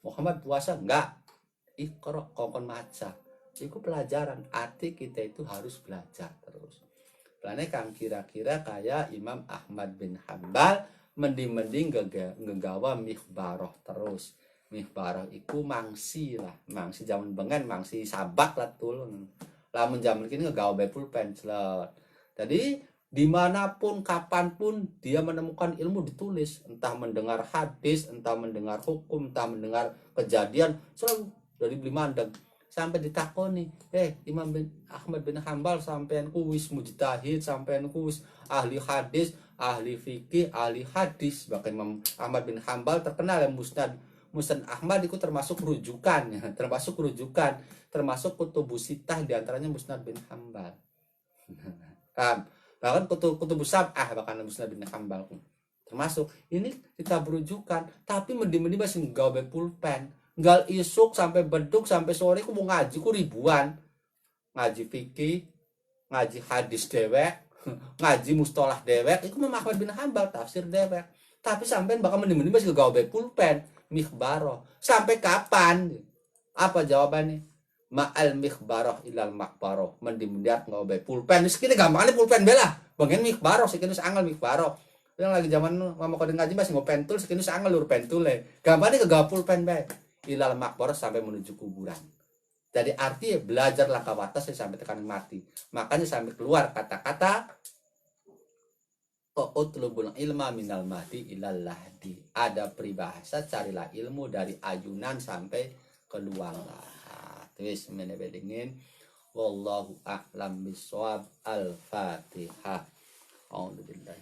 Muhammad puasa, enggak. Iqra kongkon maca. Iku pelajaran, arti kita itu harus belajar terus. Karena kan kira-kira kayak Imam Ahmad bin Hanbal mending-mending ngegawa mihbaroh terus. Mihbaroh iku mangsi lah, mangsi zaman bengen, mangsi sabak lah tulun. Lamun zaman kini ngegawa by pulpen slot. Jadi dimanapun kapanpun dia menemukan ilmu ditulis, entah mendengar hadis, entah mendengar hukum, entah mendengar kejadian, selalu dari beli mandang sampai ditakoni, Imam Ahmad bin Hanbal sampean kuwis mujtahid, sampean kuwis ahli hadis, ahli fikih, ahli hadis. Bahkan Imam Ahmad bin Hanbal terkenal yang Musnad Ahmad itu termasuk rujukan ya, termasuk kutubus sitah diantaranya Musnad bin Hanbal. Bahkan kutubus sab'ah bahkan Musnad bin Hanbal termasuk. Ini kita berujukan, tapi mending-mending masih gawe pulpen. Gal isuk sampai beduk sampai sore aku mau ngaji ku ribuan. Ngaji fikih, ngaji hadis dewek, ngaji mustalah dewek, itu Imam Ahmad bin Hanbal tafsir dewek. Tapi sampai bakal mending-mending masih gawe pulpen, mikhbaroh. Sampai kapan? Apa jawabannya? Ma'al mikhbaroh ilal makbaroh. Mending-mending gawe pulpen. Wis kene gampangane pulpen bela. Bagian mikhbaroh sikene angel mikhbaroh. Yang lagi zaman mau kode ngaji masih mau pentul sikene angel lur pentul le. Gampangane ke gawe pulpen bae. Ilal makbaroh sampai menuju kuburan. Jadi arti belajarlah kawatas sampai tekan mati. Makanya sampai keluar kata-kata utlubul ilma minal mahdi ilal lahdi. Ada peribahasa carilah ilmu dari ayunan sampai keluar. Terus menebelingin. Wallahu a'lam bishawab. Al-Fatihah. Alhamdulillah.